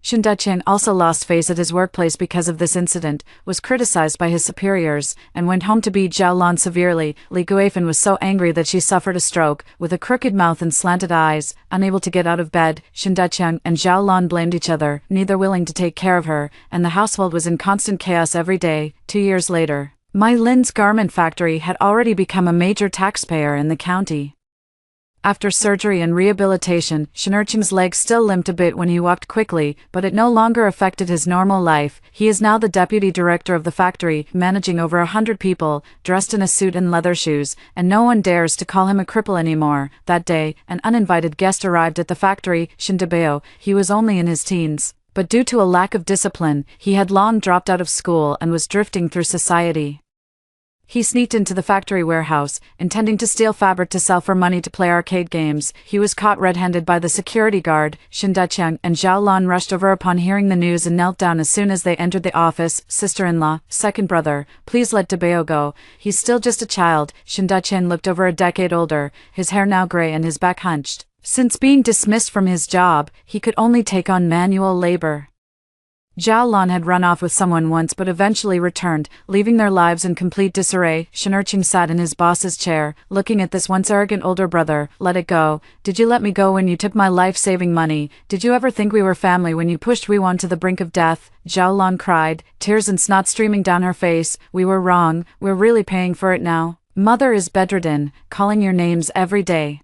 Shinurching also lost face at his workplace because of this incident, was criticized by his superiors, and went home to beat Zhao Lan severely. Li Guifan was so angry that she suffered a stroke. With a crooked mouth and slanted eyes, unable to get out of bed, Shinurching and Zhao Lan blamed each other, neither willing to take care of her, and the household was in constant chaos every day. 2 years later, my Lin's garment factory had already become a major taxpayer in the county. After surgery and rehabilitation, Shinurching's leg still limped a bit when he walked quickly, but it no longer affected his normal life. He is now the deputy director of the factory, managing over 100 people, dressed in a suit and leather shoes, and no one dares to call him a cripple anymore. That day, an uninvited guest arrived at the factory, Shindabeo. He was only in his teens, but due to a lack of discipline, he had long dropped out of school and was drifting through society. He sneaked into the factory warehouse, intending to steal fabric to sell for money to play arcade games. He was caught red-handed by the security guard. Shindaqiang and Zhao Lan rushed over upon hearing the news and knelt down as soon as they entered the office. Sister-in-law, second brother, please let Dabeo go. He's still just a child. Shindaqiang looked over a decade older, his hair now gray and his back hunched. Since being dismissed from his job, he could only take on manual labor. Zhao Lan had run off with someone once but eventually returned, leaving their lives in complete disarray. Shinurching sat in his boss's chair, looking at this once arrogant older brother. Let it go. Did you let me go when you took my life-saving money? Did you ever think we were family when you pushed Wiwan to the brink of death? Zhao Lan cried, tears and snot streaming down her face. We were wrong. We're really paying for it now. Mother is bedridden, calling your names every day.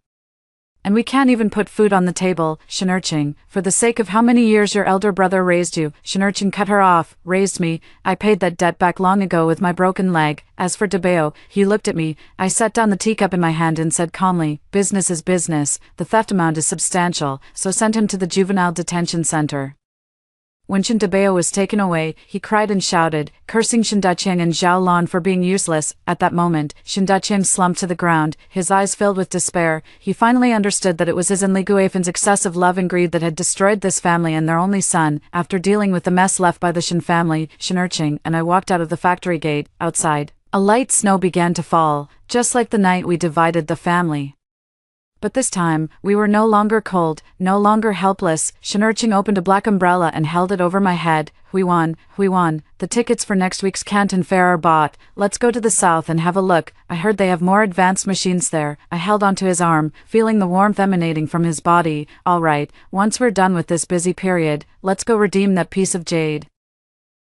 And we can't even put food on the table. Shinurching, for the sake of how many years your elder brother raised you. Shinurching cut her off. Raised me. I paid that debt back long ago with my broken leg. As for Dabeo, he looked at me. I set down the teacup in my hand and said calmly, business is business. The theft amount is substantial, so send him to the juvenile detention center. When Shindabeo was taken away, he cried and shouted, cursing Shindaqiang and Zhao Lan for being useless. At that moment, Shindaqiang slumped to the ground, his eyes filled with despair. He finally understood that it was his and Li Guifan's excessive love and greed that had destroyed this family and their only son. After dealing with the mess left by the Shin family, Shinurching and I walked out of the factory gate. Outside, a light snow began to fall, just like the night we divided the family. But this time, we were no longer cold, no longer helpless. Shinurching opened a black umbrella and held it over my head. Huiwan, the tickets for next week's Canton Fair are bought. Let's go to the south and have a look. I heard they have more advanced machines there. I held onto his arm, feeling the warmth emanating from his body. All right, once we're done with this busy period, let's go redeem that piece of jade.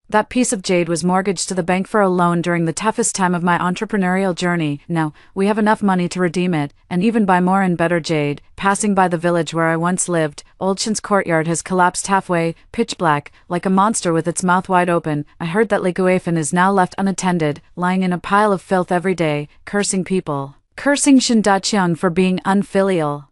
That piece of jade was mortgaged to the bank for a loan during the toughest time of my entrepreneurial journey. Now, we have enough money to redeem it, and even buy more and better jade. Passing by the village where I once lived, Old Shin's courtyard has collapsed halfway, pitch black, like a monster with its mouth wide open. I heard that Li Guifan is now left unattended, lying in a pile of filth every day, cursing people. Cursing Shindaqiang for being unfilial.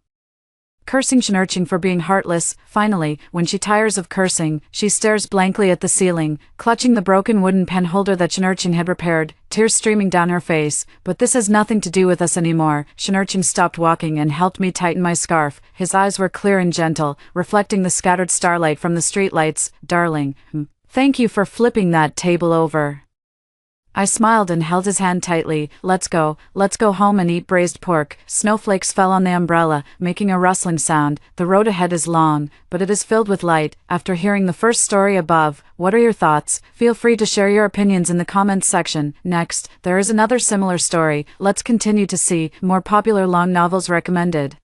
Cursing Shinurching for being heartless. Finally, when she tires of cursing, she stares blankly at the ceiling, clutching the broken wooden pen holder that Shinurching had repaired, tears streaming down her face. But this has nothing to do with us anymore. Shinurching stopped walking and helped me tighten my scarf. His eyes were clear and gentle, reflecting the scattered starlight from the streetlights. Darling, thank you for flipping that table over. I smiled and held his hand tightly. Let's go home and eat braised pork. Snowflakes fell on the umbrella, making a rustling sound. The road ahead is long, but it is filled with light. After hearing the first story above, what are your thoughts? Feel free to share your opinions in the comments section. Next, there is another similar story. Let's continue to see more popular long novels recommended.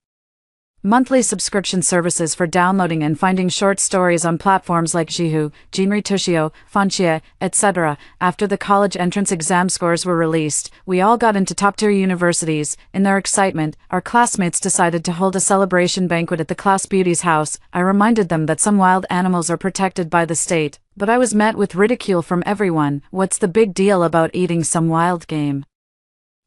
Monthly subscription services for downloading and finding short stories on platforms like Jihu, Jinri Tushio, Fanxie, etc. After the college entrance exam scores were released, we all got into top-tier universities. In their excitement, our classmates decided to hold a celebration banquet at the class beauty's house. I reminded them that some wild animals are protected by the state, but I was met with ridicule from everyone. What's the big deal about eating some wild game?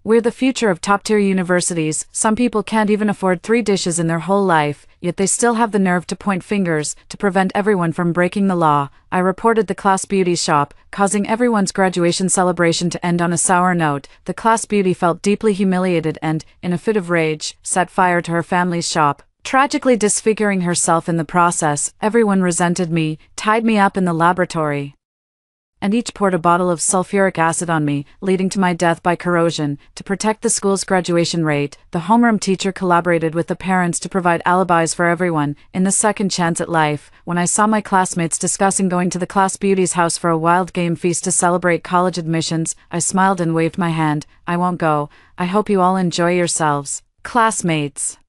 We're the future of top-tier universities. Some people can't even afford 3 dishes in their whole life, yet they still have the nerve to point fingers, to prevent everyone from breaking the law. I reported the class beauty shop, causing everyone's graduation celebration to end on a sour note. The class beauty felt deeply humiliated and, in a fit of rage, set fire to her family's shop, tragically disfiguring herself in the process. Everyone resented me, tied me up in the laboratory, and each poured a bottle of sulfuric acid on me, leading to my death by corrosion. To protect the school's graduation rate, the homeroom teacher collaborated with the parents to provide alibis for everyone. In the second chance at life, when I saw my classmates discussing going to the class beauty's house for a wild game feast to celebrate college admissions, I smiled and waved my hand. I won't go. I hope you all enjoy yourselves. Classmates.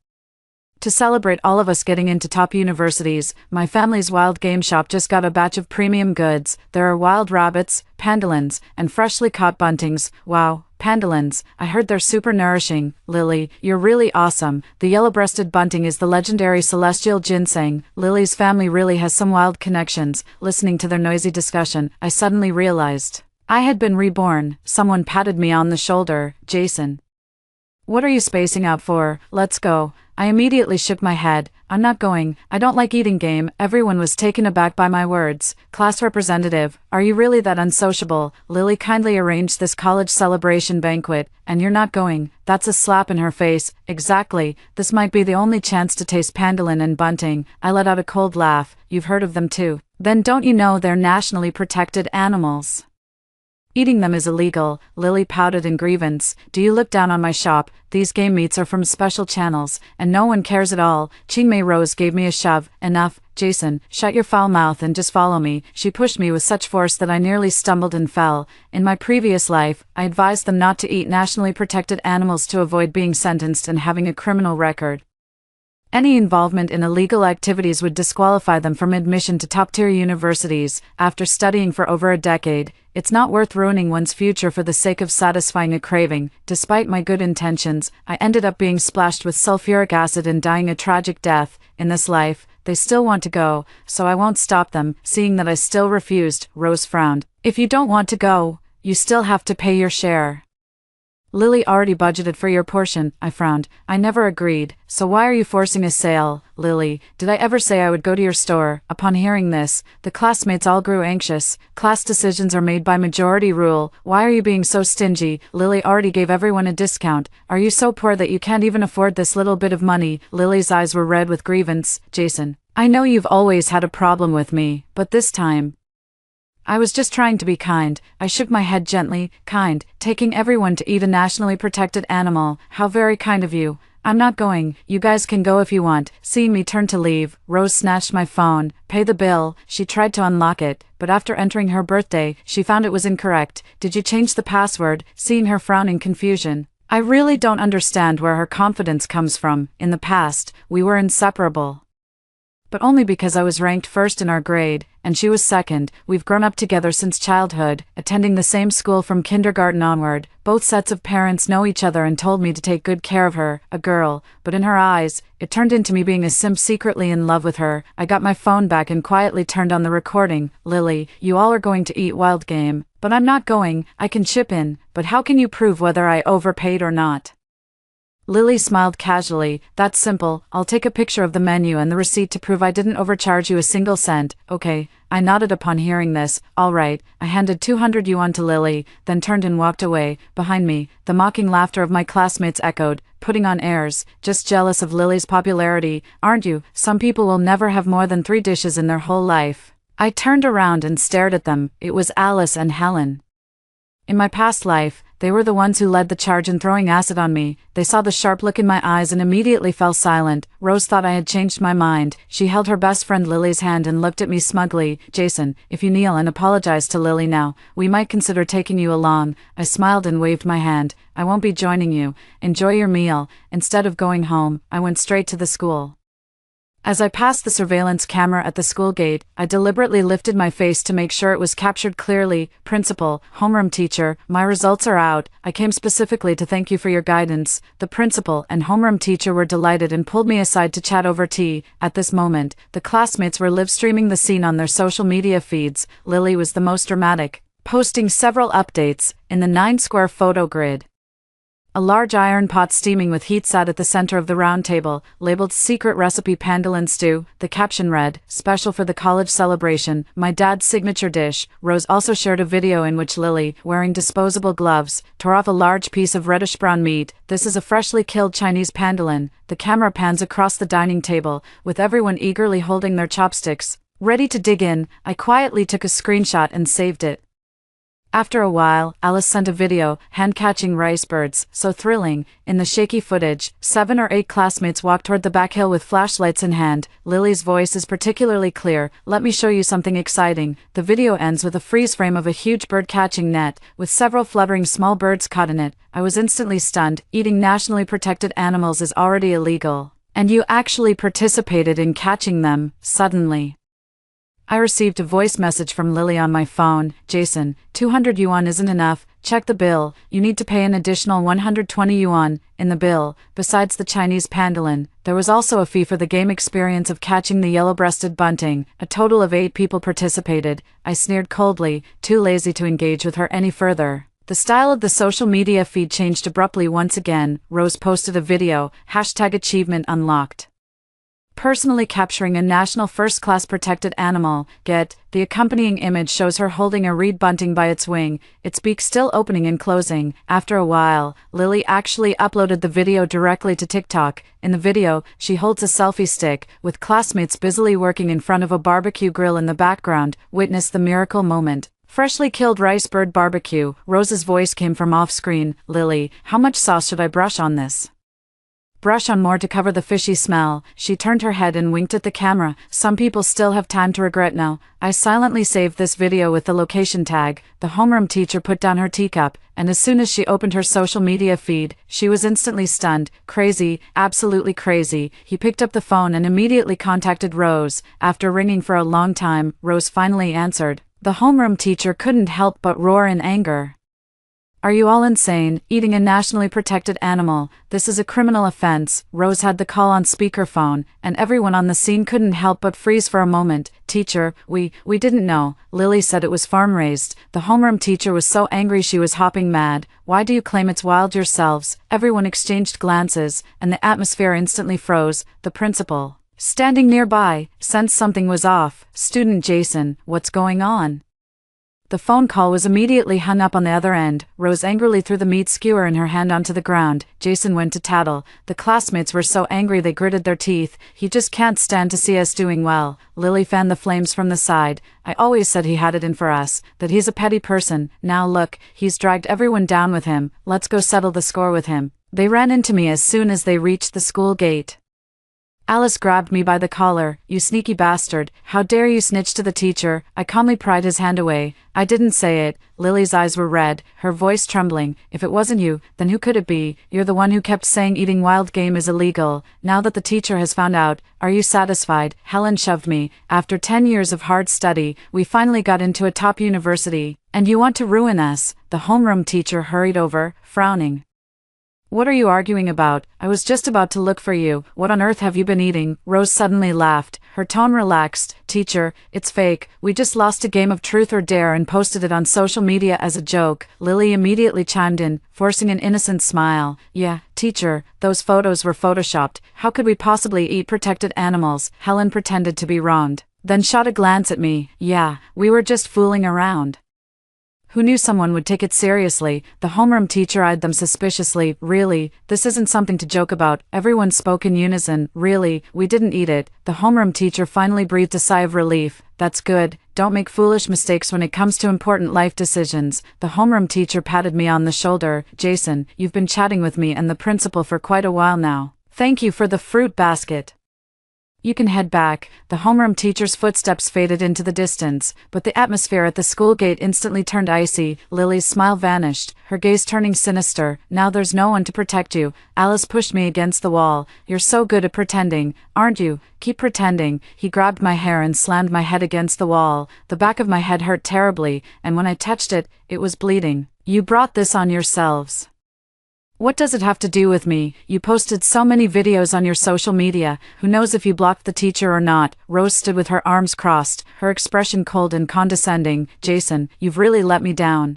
To celebrate all of us getting into top universities, my family's wild game shop just got a batch of premium goods. There are wild rabbits, pangolins, and freshly caught buntings. Wow, Pandolins, I heard they're super nourishing. Lily, you're really awesome. The yellow-breasted bunting is the legendary celestial ginseng. Lily's family really has some wild connections. Listening to their noisy discussion, I suddenly realized I had been reborn. Someone patted me on the shoulder. Jason. What are you spacing out for? Let's go. I immediately shook my head. I'm not going. I don't like eating game. Everyone was taken aback by my words. Class representative, are you really that unsociable? Lily kindly arranged this college celebration banquet, and you're not going. That's a slap in her face. Exactly. This might be the only chance to taste pandolin and bunting. I let out a cold laugh. You've heard of them too. Then don't you know they're nationally protected animals? Eating them is illegal. Lily pouted in grievance. Do you look down on my shop? These game meats are from special channels, and no one cares at all. Qingmei Rose gave me a shove. Enough, Jason, shut your foul mouth and just follow me. She pushed me with such force that I nearly stumbled and fell. In my previous life, I advised them not to eat nationally protected animals to avoid being sentenced and having a criminal record. Any involvement in illegal activities would disqualify them from admission to top-tier universities. After studying for over a decade, it's not worth ruining one's future for the sake of satisfying a craving. Despite my good intentions, I ended up being splashed with sulfuric acid and dying a tragic death. In this life, they still want to go, so I won't stop them. Seeing that I still refused, Rose frowned. If you don't want to go, you still have to pay your share. Lily already budgeted for your portion. I frowned. I never agreed, so why are you forcing a sale? Lily, did I ever say I would go to your store? Upon hearing this, the classmates all grew anxious. Class decisions are made by majority rule. Why are you being so stingy? Lily already gave everyone a discount. Are you so poor that you can't even afford this little bit of money? Lily's eyes were red with grievance. Jason, I know you've always had a problem with me, but this time, I was just trying to be kind. I shook my head gently. Kind, taking everyone to eat a nationally protected animal. How very kind of you. I'm not going. You guys can go if you want. Seeing me turn to leave, Rose snatched my phone. Pay the bill. She tried to unlock it, but after entering her birthday, she found it was incorrect. Did you change the password? Seeing her frown in confusion, I really don't understand where her confidence comes from. In the past, we were inseparable. But only because I was ranked first in our grade, and she was second. We've grown up together since childhood, attending the same school from kindergarten onward. Both sets of parents know each other and told me to take good care of her, a girl, but in her eyes, it turned into me being a simp secretly in love with her. I got my phone back and quietly turned on the recording. Lily, you all are going to eat wild game, but I'm not going. I can chip in, but how can you prove whether I overpaid or not? Lily smiled casually. That's simple. I'll take a picture of the menu and the receipt to prove I didn't overcharge you a single cent. Okay. I nodded upon hearing this. All right. I handed 200 yuan to Lily, then turned and walked away. Behind me, the mocking laughter of my classmates echoed, putting on airs. Just jealous of Lily's popularity, aren't you? Some people will never have more than 3 dishes in their whole life. I turned around and stared at them. It was Alice and Helen. In my past life, they were the ones who led the charge in throwing acid on me. They saw the sharp look in my eyes and immediately fell silent. Rose thought I had changed my mind. She held her best friend Lily's hand and looked at me smugly. Jason, if you kneel and apologize to Lily now, we might consider taking you along. I smiled and waved my hand. I won't be joining you. Enjoy your meal. Instead of going home, I went straight to the school. As I passed the surveillance camera at the school gate, I deliberately lifted my face to make sure it was captured clearly. Principal, homeroom teacher, my results are out. I came specifically to thank you for your guidance. The principal and homeroom teacher were delighted and pulled me aside to chat over tea. At this moment, the classmates were live streaming the scene on their social media feeds. Lily was the most dramatic, posting several updates in the 9-square photo grid. A large iron pot steaming with heat sat at the center of the round table, labeled Secret Recipe Pandolin Stew. The caption read, Special for the college celebration, my dad's signature dish. Rose also shared a video in which Lily, wearing disposable gloves, tore off a large piece of reddish-brown meat. This is a freshly killed Chinese pandolin. The camera pans across the dining table, with everyone eagerly holding their chopsticks. Ready to dig in, I quietly took a screenshot and saved it. After a while, Alice sent a video, hand-catching rice birds, so thrilling. In the shaky footage, 7 or 8 classmates walked toward the back hill with flashlights in hand. Lily's voice is particularly clear. Let me show you something exciting. The video ends with a freeze frame of a huge bird-catching net, with several fluttering small birds caught in it. I was instantly stunned. Eating nationally protected animals is already illegal. And you actually participated in catching them, suddenly. I received a voice message from Lily on my phone. Jason, 200 yuan isn't enough. check the bill, you need to pay an additional 120 yuan. In the bill, besides the Chinese pandolin, there was also a fee for the game experience of catching the yellow-breasted bunting. A total of 8 people participated. I sneered coldly, too lazy to engage with her any further. The style of the social media feed changed abruptly once again. Rose posted a video, #achievement unlocked. Personally capturing a national first-class protected animal. The accompanying image shows her holding a reed bunting by its wing, its beak still opening and closing. After a while, Lily actually uploaded the video directly to TikTok. In the video, she holds a selfie stick, with classmates busily working in front of a barbecue grill in the background. Witness the miracle moment. Freshly killed rice bird barbecue. Rose's voice came from off-screen. Lily, how much sauce should I brush on this? Brush on more to cover the fishy smell. She turned her head and winked at the camera. Some people still have time to regret now. I silently saved this video with the location tag. The homeroom teacher put down her teacup, and as soon as she opened her social media feed, she was instantly stunned. Crazy, absolutely crazy. He picked up the phone and immediately contacted Rose. After ringing for a long time, Rose finally answered. The homeroom teacher couldn't help but roar in anger. Are you all insane? Eating a nationally protected animal. This is a criminal offense. Rose had the call on speakerphone, and everyone on the scene couldn't help but freeze for a moment. Teacher, we didn't know. Lily said it was farm-raised. The homeroom teacher was so angry she was hopping mad. Why do you claim it's wild yourselves? Everyone exchanged glances, and the atmosphere instantly froze. The principal, standing nearby, sensed something was off. Student Jason, what's going on? The phone call was immediately hung up on the other end. Rose angrily threw the meat skewer in her hand onto the ground. Jason went to tattle. The classmates were so angry they gritted their teeth. He just can't stand to see us doing well. Lily fanned the flames from the side. I always said he had it in for us, that he's a petty person. Now look, he's dragged everyone down with him. Let's go settle the score with him. They ran into me as soon as they reached the school gate. Alice grabbed me by the collar. You sneaky bastard, how dare you snitch to the teacher? I calmly pried his hand away. I didn't say it. Lily's eyes were red, her voice trembling. If it wasn't you, then who could it be? You're the one who kept saying eating wild game is illegal. Now that the teacher has found out, are you satisfied? Helen shoved me. After 10 years of hard study, we finally got into a top university. And you want to ruin us? The homeroom teacher hurried over, frowning. What are you arguing about? I was just about to look for you. What on earth have you been eating? Rose suddenly laughed. Her tone relaxed. Teacher, it's fake. We just lost a game of truth or dare and posted it on social media as a joke. Lily immediately chimed in, forcing an innocent smile. Yeah, teacher, those photos were photoshopped. How could we possibly eat protected animals? Helen pretended to be wronged. Then shot a glance at me. Yeah, we were just fooling around. Who knew someone would take it seriously? The homeroom teacher eyed them suspiciously. Really, this isn't something to joke about. Everyone spoke in unison. Really, we didn't eat it. The homeroom teacher finally breathed a sigh of relief. That's good. Don't make foolish mistakes when it comes to important life decisions. The homeroom teacher patted me on the shoulder. Jason, you've been chatting with me and the principal for quite a while now. Thank you for the fruit basket. You can head back. The homeroom teacher's footsteps faded into the distance, but the atmosphere at the school gate instantly turned icy. Lily's smile vanished, her gaze turning sinister. Now there's no one to protect you. Alice pushed me against the wall. You're so good at pretending, aren't you? Keep pretending. He grabbed my hair and slammed my head against the wall. The back of my head hurt terribly, and when I touched it, it was bleeding. You brought this on yourselves. What does it have to do with me? You posted so many videos on your social media. Who knows if you blocked the teacher or not? Rose stood with her arms crossed, her expression cold and condescending. Jason, you've really let me down.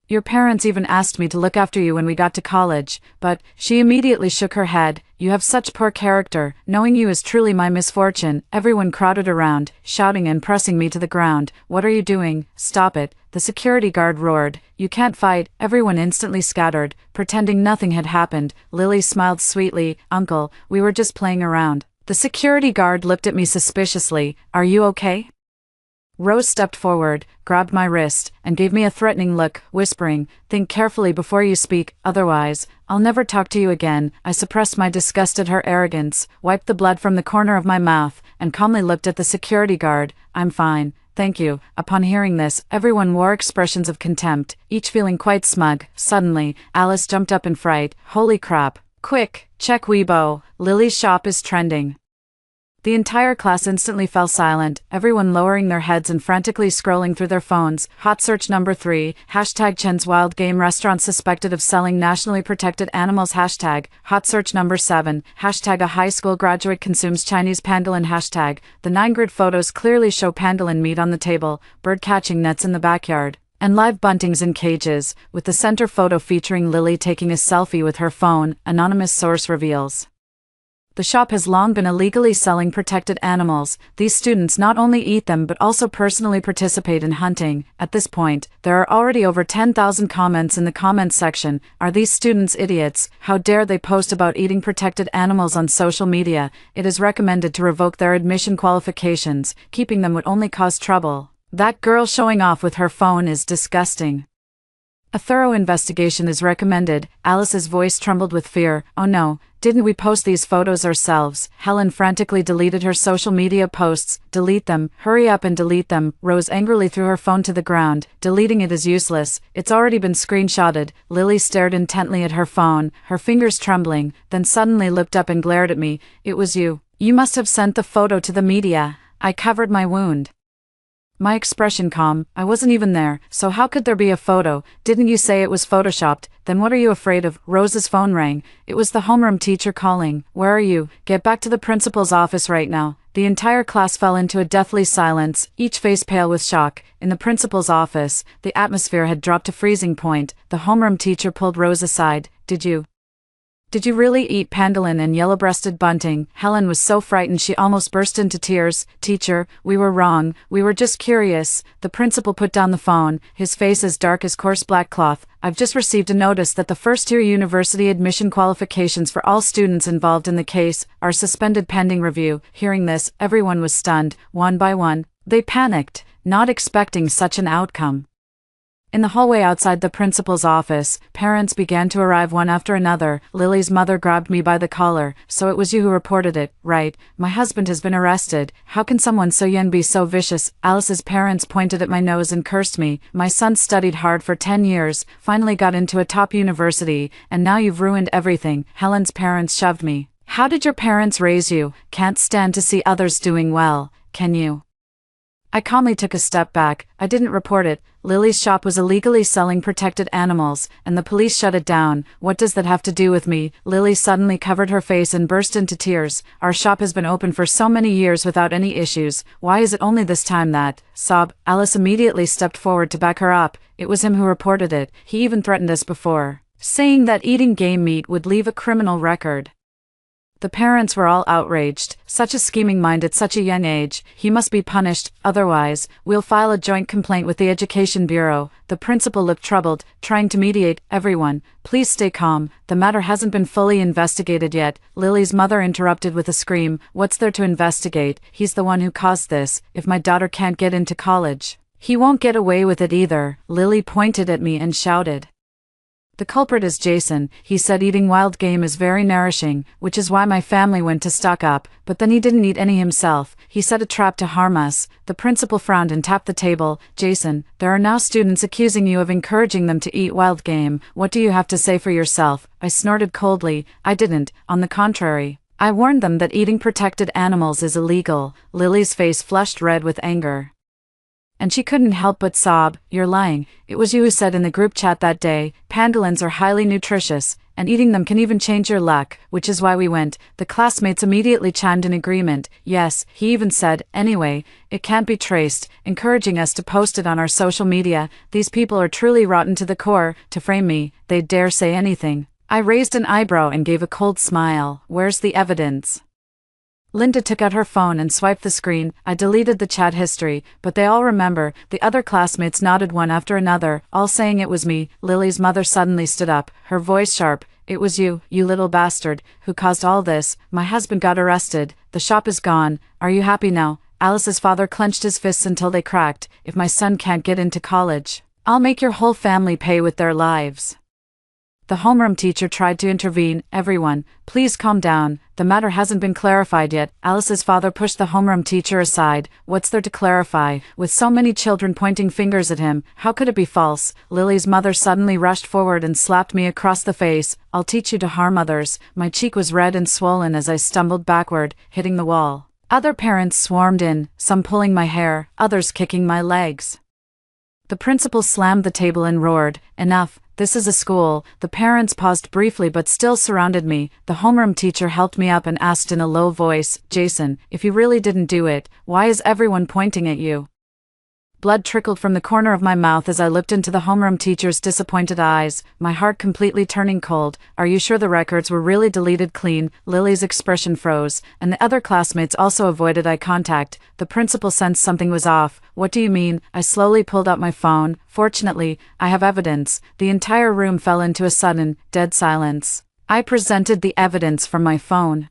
Your parents even asked me to look after you when we got to college, but she immediately shook her head. You have such poor character. Knowing you is truly my misfortune. Everyone crowded around, shouting and pressing me to the ground. What are you doing? Stop it. The security guard roared. You can't fight. Everyone instantly scattered, pretending nothing had happened. Lily smiled sweetly. Uncle, we were just playing around. The security guard looked at me suspiciously. Are you okay? Rose stepped forward, grabbed my wrist, and gave me a threatening look, whispering, think carefully before you speak, otherwise, I'll never talk to you again. I suppressed my disgust at her arrogance, wiped the blood from the corner of my mouth, and calmly looked at the security guard. I'm fine, thank you. Upon hearing this, everyone wore expressions of contempt, each feeling quite smug. Suddenly, Alice jumped up in fright. Holy crap. Quick, check Weibo. Lily's shop is trending. The entire class instantly fell silent, everyone lowering their heads and frantically scrolling through their phones. Hot search number 3, hashtag Chen's Wild Game Restaurant suspected of selling nationally protected animals. Hashtag hot search number 7, hashtag a high school graduate consumes Chinese pangolin. Hashtag the 9 grid photos clearly show pangolin meat on the table, bird catching nets in the backyard, and live buntings in cages, with the center photo featuring Lily taking a selfie with her phone, anonymous source reveals. The shop has long been illegally selling protected animals. These students not only eat them but also personally participate in hunting. At this point, there are already over 10,000 comments in the comments section. Are these students idiots? How dare they post about eating protected animals on social media? It is recommended to revoke their admission qualifications. Keeping them would only cause trouble. That girl showing off with her phone is disgusting. A thorough investigation is recommended. Alice's voice trembled with fear. Oh no, didn't we post these photos ourselves? Helen frantically deleted her social media posts. Delete them, hurry up and delete them. Rose angrily threw her phone to the ground. Deleting it is useless, it's already been screenshotted. Lily stared intently at her phone, her fingers trembling, then suddenly looked up and glared at me. It was you. You must have sent the photo to the media. I covered my wound. My expression calm. I wasn't even there, so how could there be a photo? Didn't you say it was photoshopped? Then what are you afraid of? Rose's phone rang. It was the homeroom teacher calling. Where are you? Get back to the principal's office right now. The entire class fell into a deathly silence, each face pale with shock. In the principal's office, the atmosphere had dropped to freezing point. The homeroom teacher pulled Rose aside. Did you really eat pangolin and yellow-breasted bunting? Helen was so frightened she almost burst into tears. Teacher, we were wrong. We were just curious. The principal put down the phone, his face as dark as coarse black cloth. I've just received a notice that the first-year university admission qualifications for all students involved in the case are suspended pending review. Hearing this, everyone was stunned. One by one, they panicked, not expecting such an outcome. In the hallway outside the principal's office, parents began to arrive one after another. Lily's mother grabbed me by the collar. So it was you who reported it, right? My husband has been arrested. How can someone so young be so vicious? Alice's parents pointed at my nose and cursed me. My son studied hard for 10 years, finally got into a top university, and now you've ruined everything. Helen's parents shoved me. How did your parents raise you? Can't stand to see others doing well, can you? I calmly took a step back. I didn't report it. Lily's shop was illegally selling protected animals, and the police shut it down. What does that have to do with me? Lily suddenly covered her face and burst into tears. Our shop has been open for so many years without any issues. Why is it only this time that? Sob. Alice immediately stepped forward to back her up. It was him who reported it. He even threatened us before, saying that eating game meat would leave a criminal record. The parents were all outraged. Such a scheming mind at such a young age. He must be punished, otherwise, we'll file a joint complaint with the Education Bureau. The principal looked troubled, trying to mediate. Everyone, please stay calm. The matter hasn't been fully investigated yet. Lily's mother interrupted with a scream. What's there to investigate? He's the one who caused this. If my daughter can't get into college, he won't get away with it either. Lily pointed at me and shouted. The culprit is Jason. He said eating wild game is very nourishing, which is why my family went to stock up, but then he didn't eat any himself. He set a trap to harm us. The principal frowned and tapped the table. Jason, there are now students accusing you of encouraging them to eat wild game. What do you have to say for yourself? I snorted coldly. I didn't. On the contrary, I warned them that eating protected animals is illegal. Lily's face flushed red with anger, and she couldn't help but sob. You're lying. It was you who said in the group chat that day, pangolins are highly nutritious, and eating them can even change your luck, which is why we went. The classmates immediately chimed in agreement. Yes, he even said, anyway, it can't be traced, encouraging us to post it on our social media. These people are truly rotten to the core. To frame me, they dare say anything. I raised an eyebrow and gave a cold smile. Where's the evidence? Linda took out her phone and swiped the screen. I deleted the chat history, but they all remember. The other classmates nodded one after another, all saying it was me. Lily's mother suddenly stood up, her voice sharp. It was you little bastard, who caused all this. My husband got arrested. The shop is gone. Are you happy now? Alice's father clenched his fists until they cracked. If my son can't get into college, I'll make your whole family pay with their lives. The homeroom teacher tried to intervene. Everyone, please calm down. The matter hasn't been clarified yet. Alice's father pushed the homeroom teacher aside. What's there to clarify? With so many children pointing fingers at him, how could it be false? Lily's mother suddenly rushed forward and slapped me across the face. I'll teach you to harm others. My cheek was red and swollen as I stumbled backward, hitting the wall. Other parents swarmed in, some pulling my hair, others kicking my legs. The principal slammed the table and roared, "Enough, this is a school." The parents paused briefly but still surrounded me. The homeroom teacher helped me up and asked in a low voice, "Jason, if you really didn't do it, why is everyone pointing at you?" Blood trickled from the corner of my mouth as I looked into the homeroom teacher's disappointed eyes, my heart completely turning cold. "Are you sure the records were really deleted clean?" Lily's expression froze, and the other classmates also avoided eye contact. The principal sensed something was off. "What do you mean?" I slowly pulled out my phone. "Fortunately, I have evidence." The entire room fell into a sudden, dead silence. I presented the evidence from my phone.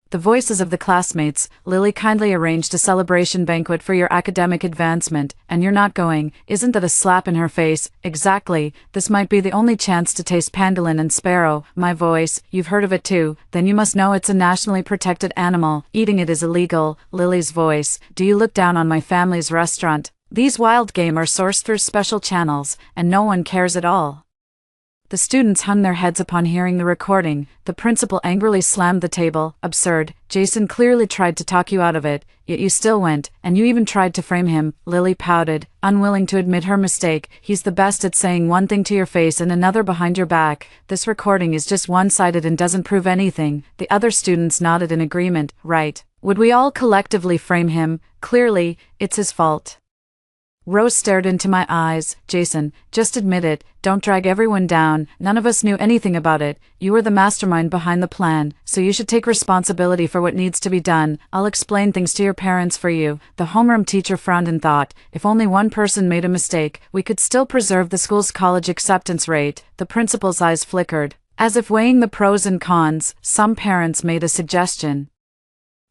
The voices of the classmates. "Lily kindly arranged a celebration banquet for your academic advancement, and you're not going. Isn't that a slap in her face?" "Exactly. This might be the only chance to taste pangolin and sparrow." My voice. "You've heard of it too. Then you must know it's a nationally protected animal. Eating it is illegal." Lily's voice. "Do you look down on my family's restaurant? These wild game are sourced through special channels, and no one cares at all." The students hung their heads upon hearing the recording. The principal angrily slammed the table. "Absurd. Jason clearly tried to talk you out of it, yet you still went, and you even tried to frame him." Lily pouted, unwilling to admit her mistake. "He's the best at saying one thing to your face and another behind your back. This recording is just one-sided and doesn't prove anything." The other students nodded in agreement. "Right. Would we all collectively frame him? Clearly, it's his fault." Rose stared into my eyes. "Jason, just admit it. Don't drag everyone down. None of us knew anything about it. You were the mastermind behind the plan, so you should take responsibility for what needs to be done. I'll explain things to your parents for you." The homeroom teacher frowned and thought, if only one person made a mistake, we could still preserve the school's college acceptance rate. The principal's eyes flickered. As if weighing the pros and cons, some parents made a suggestion.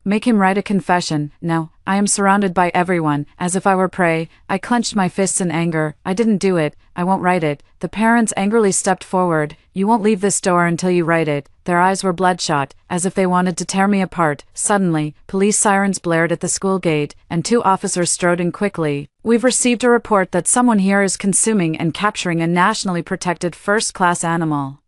"Make him write a confession." "No, I am surrounded by everyone, as if I were prey." I clenched my fists in anger. "I didn't do it. I won't write it." The parents angrily stepped forward. "You won't leave this door until you write it." Their eyes were bloodshot, as if they wanted to tear me apart. Suddenly, police sirens blared at the school gate, and 2 officers strode in quickly. "We've received a report that someone here is consuming and capturing a nationally protected first-class animal."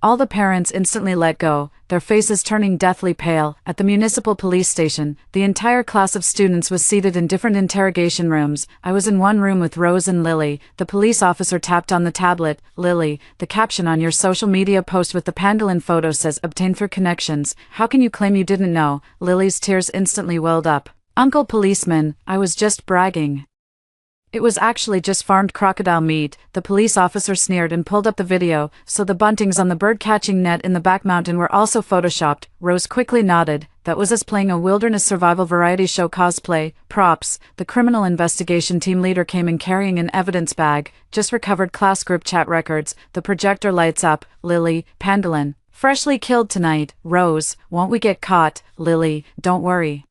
All the parents instantly let go, their faces turning deathly pale. At the municipal police station, the entire class of students was seated in different interrogation rooms. I was in one room with Rose and Lily. The police officer tapped on the tablet. "Lily, the caption on your social media post with the pangolin photo says obtained through connections. How can you claim you didn't know?" Lily's tears instantly welled up. "Uncle Policeman, I was just bragging. It was actually just farmed crocodile meat." The police officer sneered and pulled up the video. "So the buntings on the bird-catching net in the back mountain were also photoshopped." Rose quickly nodded. "That was us playing a wilderness survival variety show cosplay." Props. The criminal investigation team leader came in carrying an evidence bag. "Just recovered class group chat records." The projector lights up. "Lily, pangolin. Freshly killed tonight." Rose, "Won't we get caught?" Lily, "Don't worry.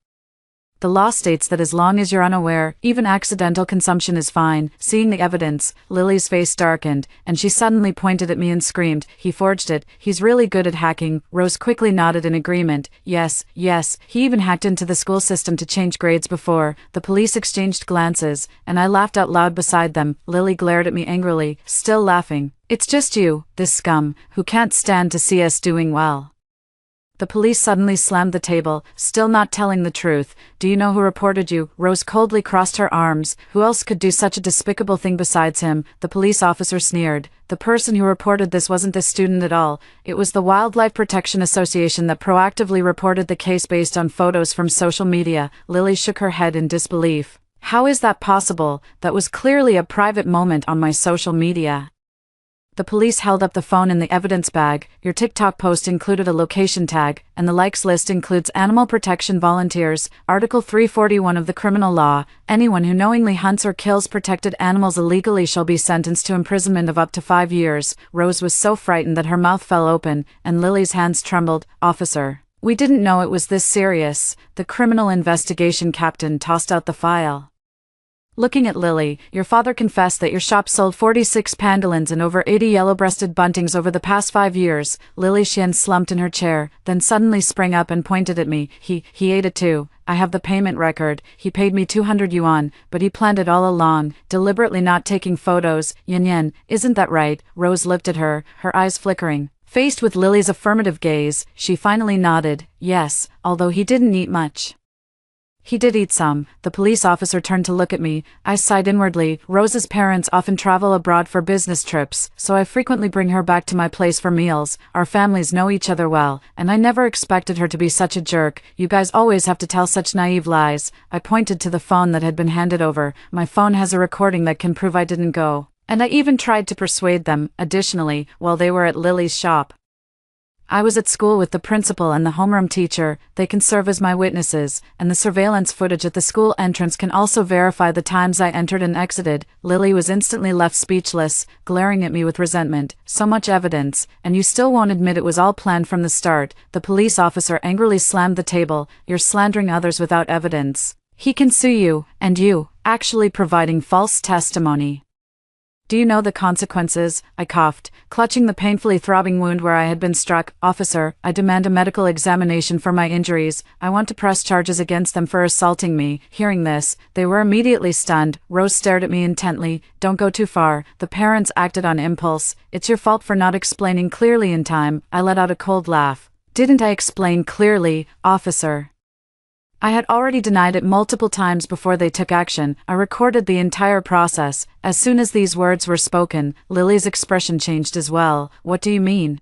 The law states that as long as you're unaware, even accidental consumption is fine." Seeing the evidence, Lily's face darkened, and she suddenly pointed at me and screamed, "He forged it. He's really good at hacking." Rose quickly nodded in agreement. Yes, he even hacked into the school system to change grades before." The police exchanged glances, and I laughed out loud beside them. Lily glared at me angrily, still laughing. "It's just you, this scum, who can't stand to see us doing well." The police suddenly slammed the table, still not telling the truth. "Do you know who reported you?" Rose coldly crossed her arms. "Who else could do such a despicable thing besides him?" The police officer sneered. "The person who reported this wasn't this student at all. It was the Wildlife Protection Association that proactively reported the case based on photos from social media." Lily shook her head in disbelief. "How is that possible? That was clearly a private moment on my social media." The police held up the phone in the evidence bag. "Your TikTok post included a location tag, and the likes list includes animal protection volunteers. Article 341 of the criminal law. Anyone who knowingly hunts or kills protected animals illegally shall be sentenced to imprisonment of up to 5 years. Rose was so frightened that her mouth fell open, and Lily's hands trembled. "Officer, we didn't know it was this serious." The criminal investigation captain tossed out the file. Looking at Lily, "Your father confessed that your shop sold 46 pangolins and over 80 yellow-breasted buntings over the past 5 years." Lily Shen slumped in her chair, then suddenly sprang up and pointed at me. He ate it too. I have the payment record. He paid me 200 yuan, but he planned it all along, deliberately not taking photos." "Yen, isn't that right?" Rose looked at her, her eyes flickering. Faced with Lily's affirmative gaze, she finally nodded. "Yes, although he didn't eat much." He did eat some. The police officer turned to look at me. I sighed inwardly. Rose's parents often travel abroad for business trips, so I frequently bring her back to my place for meals. Our families know each other well, and I never expected her to be such a jerk. You guys always have to tell such naive lies. I pointed to the phone that had been handed over. My phone has a recording that can prove I didn't go. And I even tried to persuade them, additionally, while they were at Lily's shop. I was at school with the principal and the homeroom teacher. They can serve as my witnesses, and the surveillance footage at the school entrance can also verify the times I entered and exited. Lily was instantly left speechless, glaring at me with resentment. So much evidence, and you still won't admit it was all planned from the start. The police officer angrily slammed the table. You're slandering others without evidence. He can sue you, and you, actually providing false testimony. Do you know the consequences? I coughed, clutching the painfully throbbing wound where I had been struck. Officer, I demand a medical examination for my injuries. I want to press charges against them for assaulting me. Hearing this, they were immediately stunned. Rose stared at me intently. Don't go too far. The parents acted on impulse. It's your fault for not explaining clearly in time. I let out a cold laugh. Didn't I explain clearly, officer? I had already denied it multiple times before they took action. I recorded the entire process. As soon as these words were spoken, Lily's expression changed as well. What do you mean?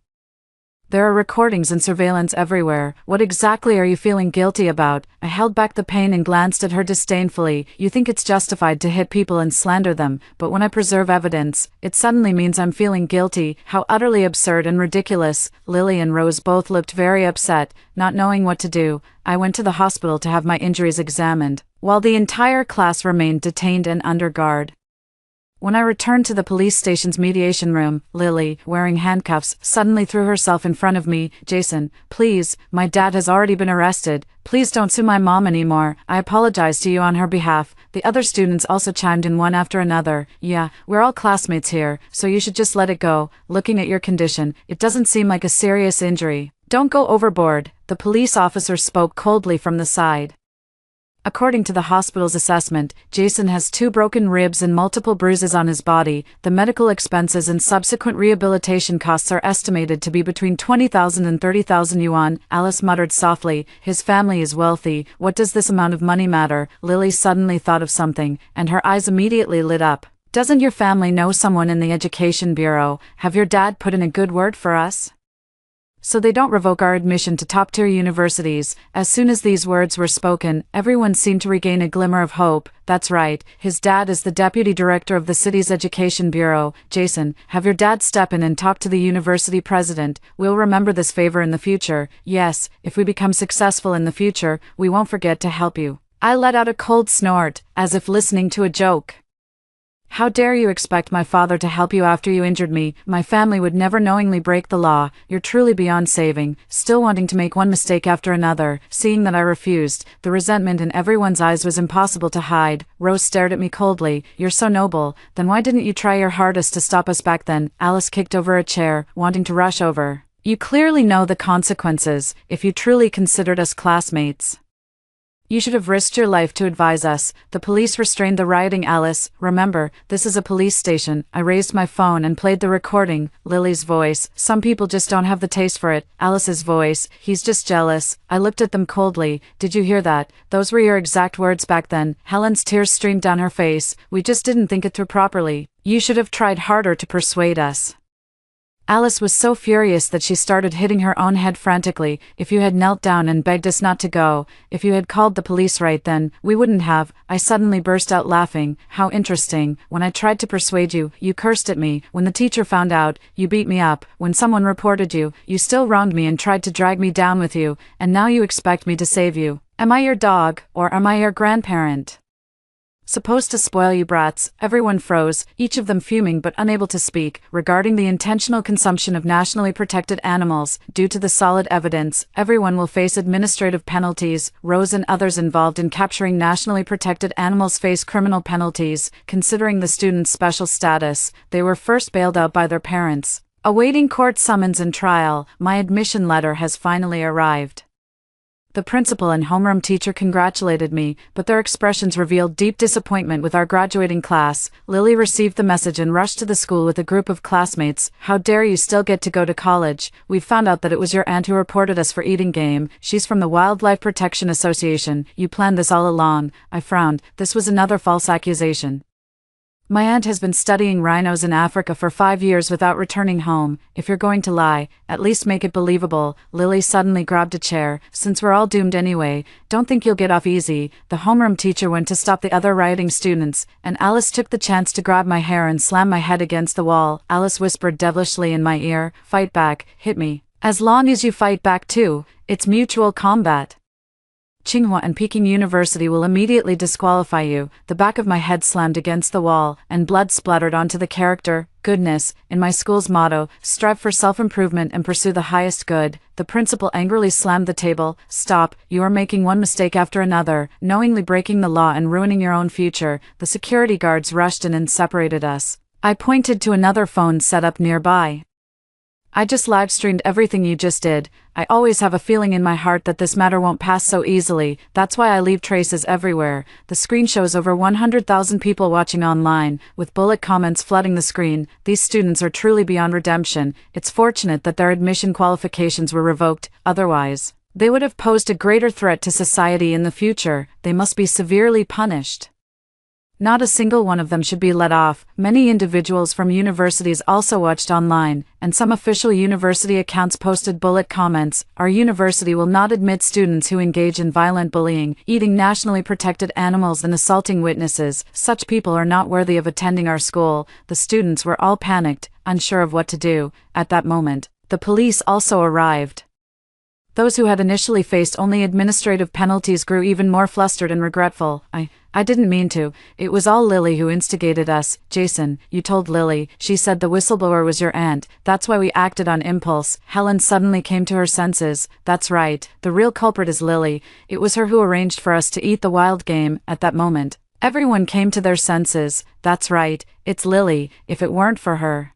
There are recordings and surveillance everywhere. What exactly are you feeling guilty about? I held back the pain and glanced at her disdainfully. You think it's justified to hit people and slander them, but when I preserve evidence, it suddenly means I'm feeling guilty. How utterly absurd and ridiculous. Lily and Rose both looked very upset, not knowing what to do. I went to the hospital to have my injuries examined, while the entire class remained detained and under guard. When I returned to the police station's mediation room, Lily, wearing handcuffs, suddenly threw herself in front of me. Jason, please, my dad has already been arrested. Please don't sue my mom anymore. I apologize to you on her behalf. The other students also chimed in one after another. Yeah, we're all classmates here, so you should just let it go. Looking at your condition, it doesn't seem like a serious injury. Don't go overboard. The police officer spoke coldly from the side. According to the hospital's assessment, Jason has 2 broken ribs and multiple bruises on his body. The medical expenses and subsequent rehabilitation costs are estimated to be between 20,000 and 30,000 yuan. Alice muttered softly. His family is wealthy. What does this amount of money matter? Lily suddenly thought of something, and her eyes immediately lit up. Doesn't your family know someone in the Education Bureau? Have your dad put in a good word for us? So they don't revoke our admission to top-tier universities. As soon as these words were spoken, everyone seemed to regain a glimmer of hope. That's right, his dad is the deputy director of the city's Education Bureau. Jason, have your dad step in and talk to the university president. We'll remember this favor in the future. Yes, if we become successful in the future, we won't forget to help you. I let out a cold snort, as if listening to a joke. How dare you expect my father to help you after you injured me? My family would never knowingly break the law. You're truly beyond saving, still wanting to make one mistake after another. Seeing that I refused, the resentment in everyone's eyes was impossible to hide. Rose stared at me coldly. You're so noble, then why didn't you try your hardest to stop us back then? Alice kicked over a chair, wanting to rush over. You clearly know the consequences, if you truly considered us classmates. You should have risked your life to advise us. The police restrained the rioting. Alice, remember, this is a police station. I raised my phone and played the recording. Lily's voice. Some people just don't have the taste for it. Alice's voice. He's just jealous. I looked at them coldly. Did you hear that? Those were your exact words back then. Helen's tears streamed down her face. We just didn't think it through properly. You should have tried harder to persuade us. Alice was so furious that she started hitting her own head frantically. If you had knelt down and begged us not to go, if you had called the police right then, we wouldn't have. I suddenly burst out laughing. How interesting. When I tried to persuade you, you cursed at me. When the teacher found out, you beat me up. When someone reported you, you still wronged me and tried to drag me down with you, and now you expect me to save you. Am I your dog, or am I your grandparent? Supposed to spoil you brats. Everyone froze, each of them fuming but unable to speak. Regarding the intentional consumption of nationally protected animals, due to the solid evidence, everyone will face administrative penalties. Rose and others involved in capturing nationally protected animals face criminal penalties. Considering the students' special status, they were first bailed out by their parents. Awaiting court summons and trial, my admission letter has finally arrived. The principal and homeroom teacher congratulated me, but their expressions revealed deep disappointment with our graduating class. Lily received the message and rushed to the school with a group of classmates. How dare you still get to go to college? We've found out that it was your aunt who reported us for eating game. She's from the Wildlife Protection Association. You planned this all along. I frowned. This was another false accusation. My aunt has been studying rhinos in Africa for 5 years without returning home. If you're going to lie, at least make it believable. Lily suddenly grabbed a chair. Since we're all doomed anyway, don't think you'll get off easy. The homeroom teacher went to stop the other rioting students, and Alice took the chance to grab my hair and slam my head against the wall. Alice whispered devilishly in my ear, "Fight back, hit me. As long as you fight back too, it's mutual combat. Tsinghua and Peking University will immediately disqualify you." The back of my head slammed against the wall, and blood splattered onto the character. Goodness, in my school's motto, strive for self-improvement and pursue the highest good. The principal angrily slammed the table. "Stop, you are making one mistake after another, knowingly breaking the law and ruining your own future." The security guards rushed in and separated us. I pointed to another phone set up nearby. "I just live-streamed everything you just did. I always have a feeling in my heart that this matter won't pass so easily. That's why I leave traces everywhere." The screen shows over 100,000 people watching online, with bullet comments flooding the screen. "These students are truly beyond redemption. It's fortunate that their admission qualifications were revoked. Otherwise, they would have posed a greater threat to society in the future. They must be severely punished. Not a single one of them should be let off." Many individuals from universities also watched online, and some official university accounts posted bullet comments. "Our university will not admit students who engage in violent bullying, eating nationally protected animals and assaulting witnesses. Such people are not worthy of attending our school." The students were all panicked, unsure of what to do. At that moment, the police also arrived. Those who had initially faced only administrative penalties grew even more flustered and regretful. I didn't mean to. It was all Lily who instigated us." "Jason, you told Lily. She said the whistleblower was your aunt. That's why we acted on impulse." Helen suddenly came to her senses. "That's right. The real culprit is Lily. It was her who arranged for us to eat the wild game." At that moment, everyone came to their senses. "That's right. It's Lily. If it weren't for her,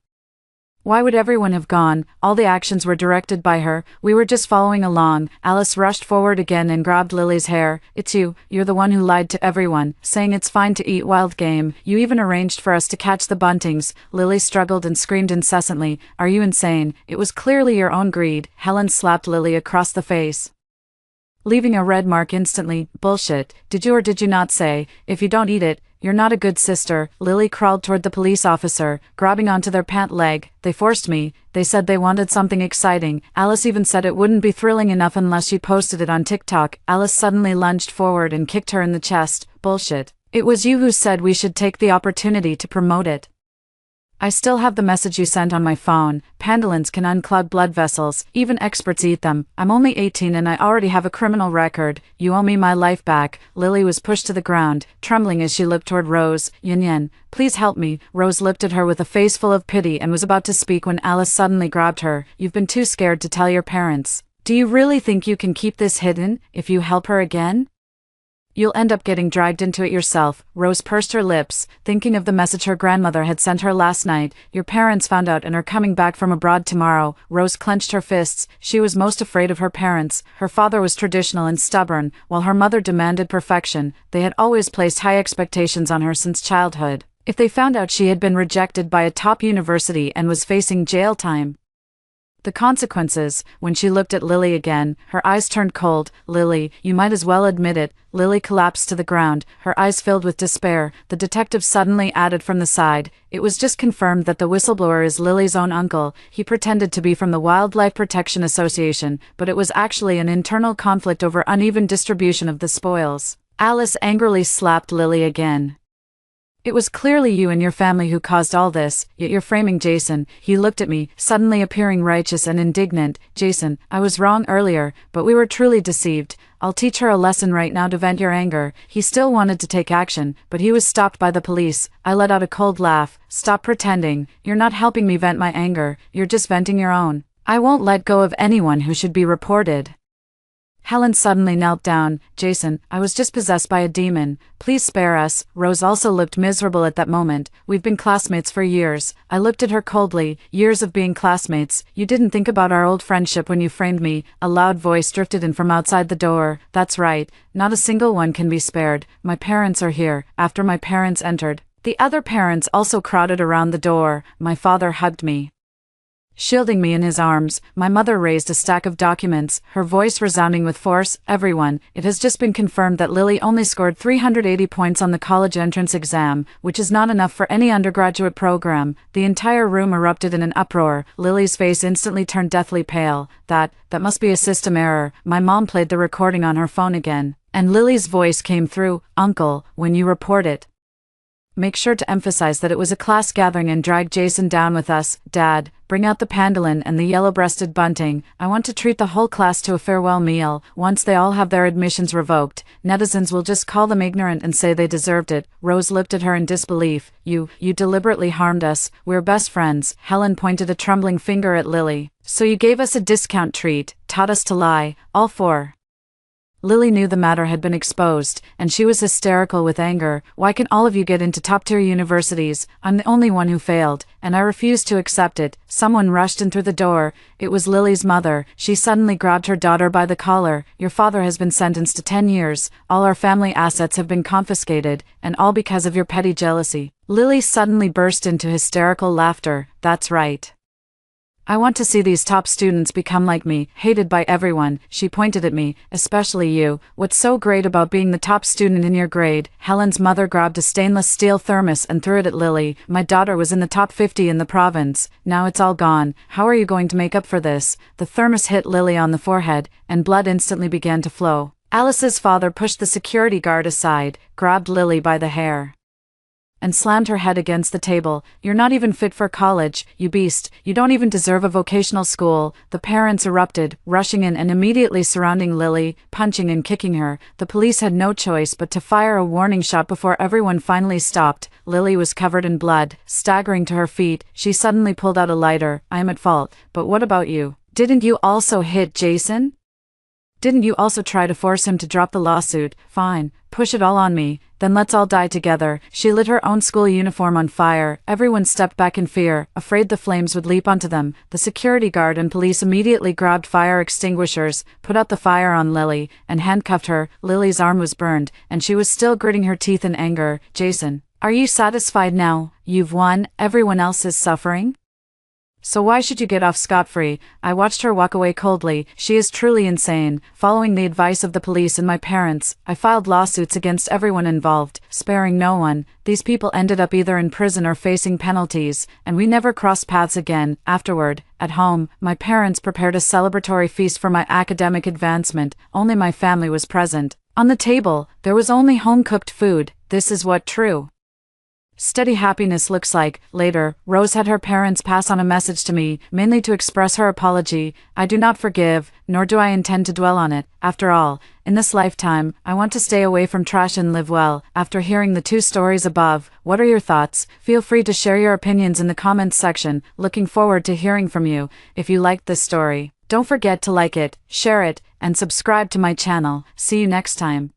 why would everyone have gone? All the actions were directed by her. We were just following along." Alice rushed forward again and grabbed Lily's hair. "It's you. You're the one who lied to everyone, saying it's fine to eat wild game. You even arranged for us to catch the buntings." Lily struggled and screamed incessantly. "Are you insane? It was clearly your own greed." Helen slapped Lily across the face, leaving a red mark instantly. "Bullshit. Did you or did you not say, if you don't eat it, you're not a good sister?" Lily crawled toward the police officer, grabbing onto their pant leg. "They forced me. They said they wanted something exciting. Alice even said it wouldn't be thrilling enough unless you posted it on TikTok." Alice suddenly lunged forward and kicked her in the chest. "Bullshit. It was you who said we should take the opportunity to promote it. I still have the message you sent on my phone. Pandolins can unclog blood vessels. Even experts eat them. I'm only 18 and I already have a criminal record. You owe me my life back." Lily was pushed to the ground, trembling as she looked toward Rose. Yin, please help me." Rose looked at her with a face full of pity and was about to speak when Alice suddenly grabbed her. "You've been too scared to tell your parents. Do you really think you can keep this hidden? If you help her again, you'll end up getting dragged into it yourself." Rose pursed her lips, thinking of the message her grandmother had sent her last night. "Your parents found out and are coming back from abroad tomorrow." Rose clenched her fists. She was most afraid of her parents. Her father was traditional and stubborn, while her mother demanded perfection. They had always placed high expectations on her since childhood. If they found out she had been rejected by a top university and was facing jail time, the consequences. When she looked at Lily again, her eyes turned cold. "Lily, you might as well admit it." Lily collapsed to the ground, her eyes filled with despair. The detective suddenly added from the side, "It was just confirmed that the whistleblower is Lily's own uncle. He pretended to be from the Wildlife Protection Association, but it was actually an internal conflict over uneven distribution of the spoils." Alice angrily slapped Lily again. "It was clearly you and your family who caused all this, yet you're framing Jason." He looked at me, suddenly appearing righteous and indignant. "Jason, I was wrong earlier, but we were truly deceived. I'll teach her a lesson right now to vent your anger." He still wanted to take action, but he was stopped by the police. I let out a cold laugh. "Stop pretending. You're not helping me vent my anger. You're just venting your own. I won't let go of anyone who should be reported." Helen suddenly knelt down. Jason, I was just possessed by a demon. Please spare us. Rose also looked miserable at that moment. We've been classmates for years. I looked at her coldly. Years of being classmates. You didn't think about our old friendship when you framed me. A loud voice drifted in from outside the door. That's right. Not a single one can be spared. My parents are here. After my parents entered, the other parents also crowded around the door. My father hugged me, shielding me in his arms. My mother raised a stack of documents, her voice resounding with force. Everyone, it has just been confirmed that Lily only scored 380 points on the college entrance exam, which is not enough for any undergraduate program. The entire room erupted in an uproar. Lily's face instantly turned deathly pale. That must be a system error. My mom played the recording on her phone again, and Lily's voice came through. Uncle, when you report it, make sure to emphasize that it was a class gathering and drag Jason down with us. Dad, bring out the pandolin and the yellow-breasted bunting. I want to treat the whole class to a farewell meal. Once they all have their admissions revoked, netizens will just call them ignorant and say they deserved it. Rose looked at her in disbelief. You deliberately harmed us. We're best friends. Helen pointed a trembling finger at Lily. So you gave us a discount treat, taught us to lie, all four. Lily knew the matter had been exposed, and she was hysterical with anger. Why can all of you get into top-tier universities? I'm the only one who failed, and I refuse to accept it. Someone rushed in through the door. It was Lily's mother. She suddenly grabbed her daughter by the collar. Your father has been sentenced to 10 years. All our family assets have been confiscated, and all because of your petty jealousy. Lily suddenly burst into hysterical laughter. That's right. I want to see these top students become like me, hated by everyone. She pointed at me, especially you. What's so great about being the top student in your grade? Helen's mother grabbed a stainless steel thermos and threw it at Lily. My daughter was in the top 50 in the province. Now it's all gone. How are you going to make up for this? The thermos hit Lily on the forehead, and blood instantly began to flow. Alice's father pushed the security guard aside, grabbed Lily by the hair, and slammed her head against the table. You're not even fit for college, you beast. You don't even deserve a vocational school. The parents erupted, rushing in and immediately surrounding Lily, punching and kicking her. The police had no choice but to fire a warning shot before everyone finally stopped. Lily was covered in blood. Staggering to her feet, she suddenly pulled out a lighter. I am at fault, but what about you? Didn't you also hit Jason? Didn't you also try to force him to drop the lawsuit? Fine, push it all on me, then let's all die together. She lit her own school uniform on fire. Everyone stepped back in fear, afraid the flames would leap onto them. The security guard and police immediately grabbed fire extinguishers, put out the fire on Lily, and handcuffed her. Lily's arm was burned, and she was still gritting her teeth in anger. Jason, are you satisfied now? You've won. Everyone else is suffering? So why should you get off scot-free? I watched her walk away coldly. She is truly insane. Following the advice of the police and my parents, I filed lawsuits against everyone involved, sparing no one. These people ended up either in prison or facing penalties, and we never crossed paths again. Afterward, at home, my parents prepared a celebratory feast for my academic advancement. Only my family was present. On the table, there was only home-cooked food. This is what true steady happiness looks like. Later, Rose had her parents pass on a message to me, mainly to express her apology. I do not forgive, nor do I intend to dwell on it. After all, in this lifetime, I want to stay away from trash and live well. After hearing the 2 stories above, what are your thoughts? Feel free to share your opinions in the comments section. Looking forward to hearing from you. If you liked this story, don't forget to like it, share it, and subscribe to my channel. See you next time.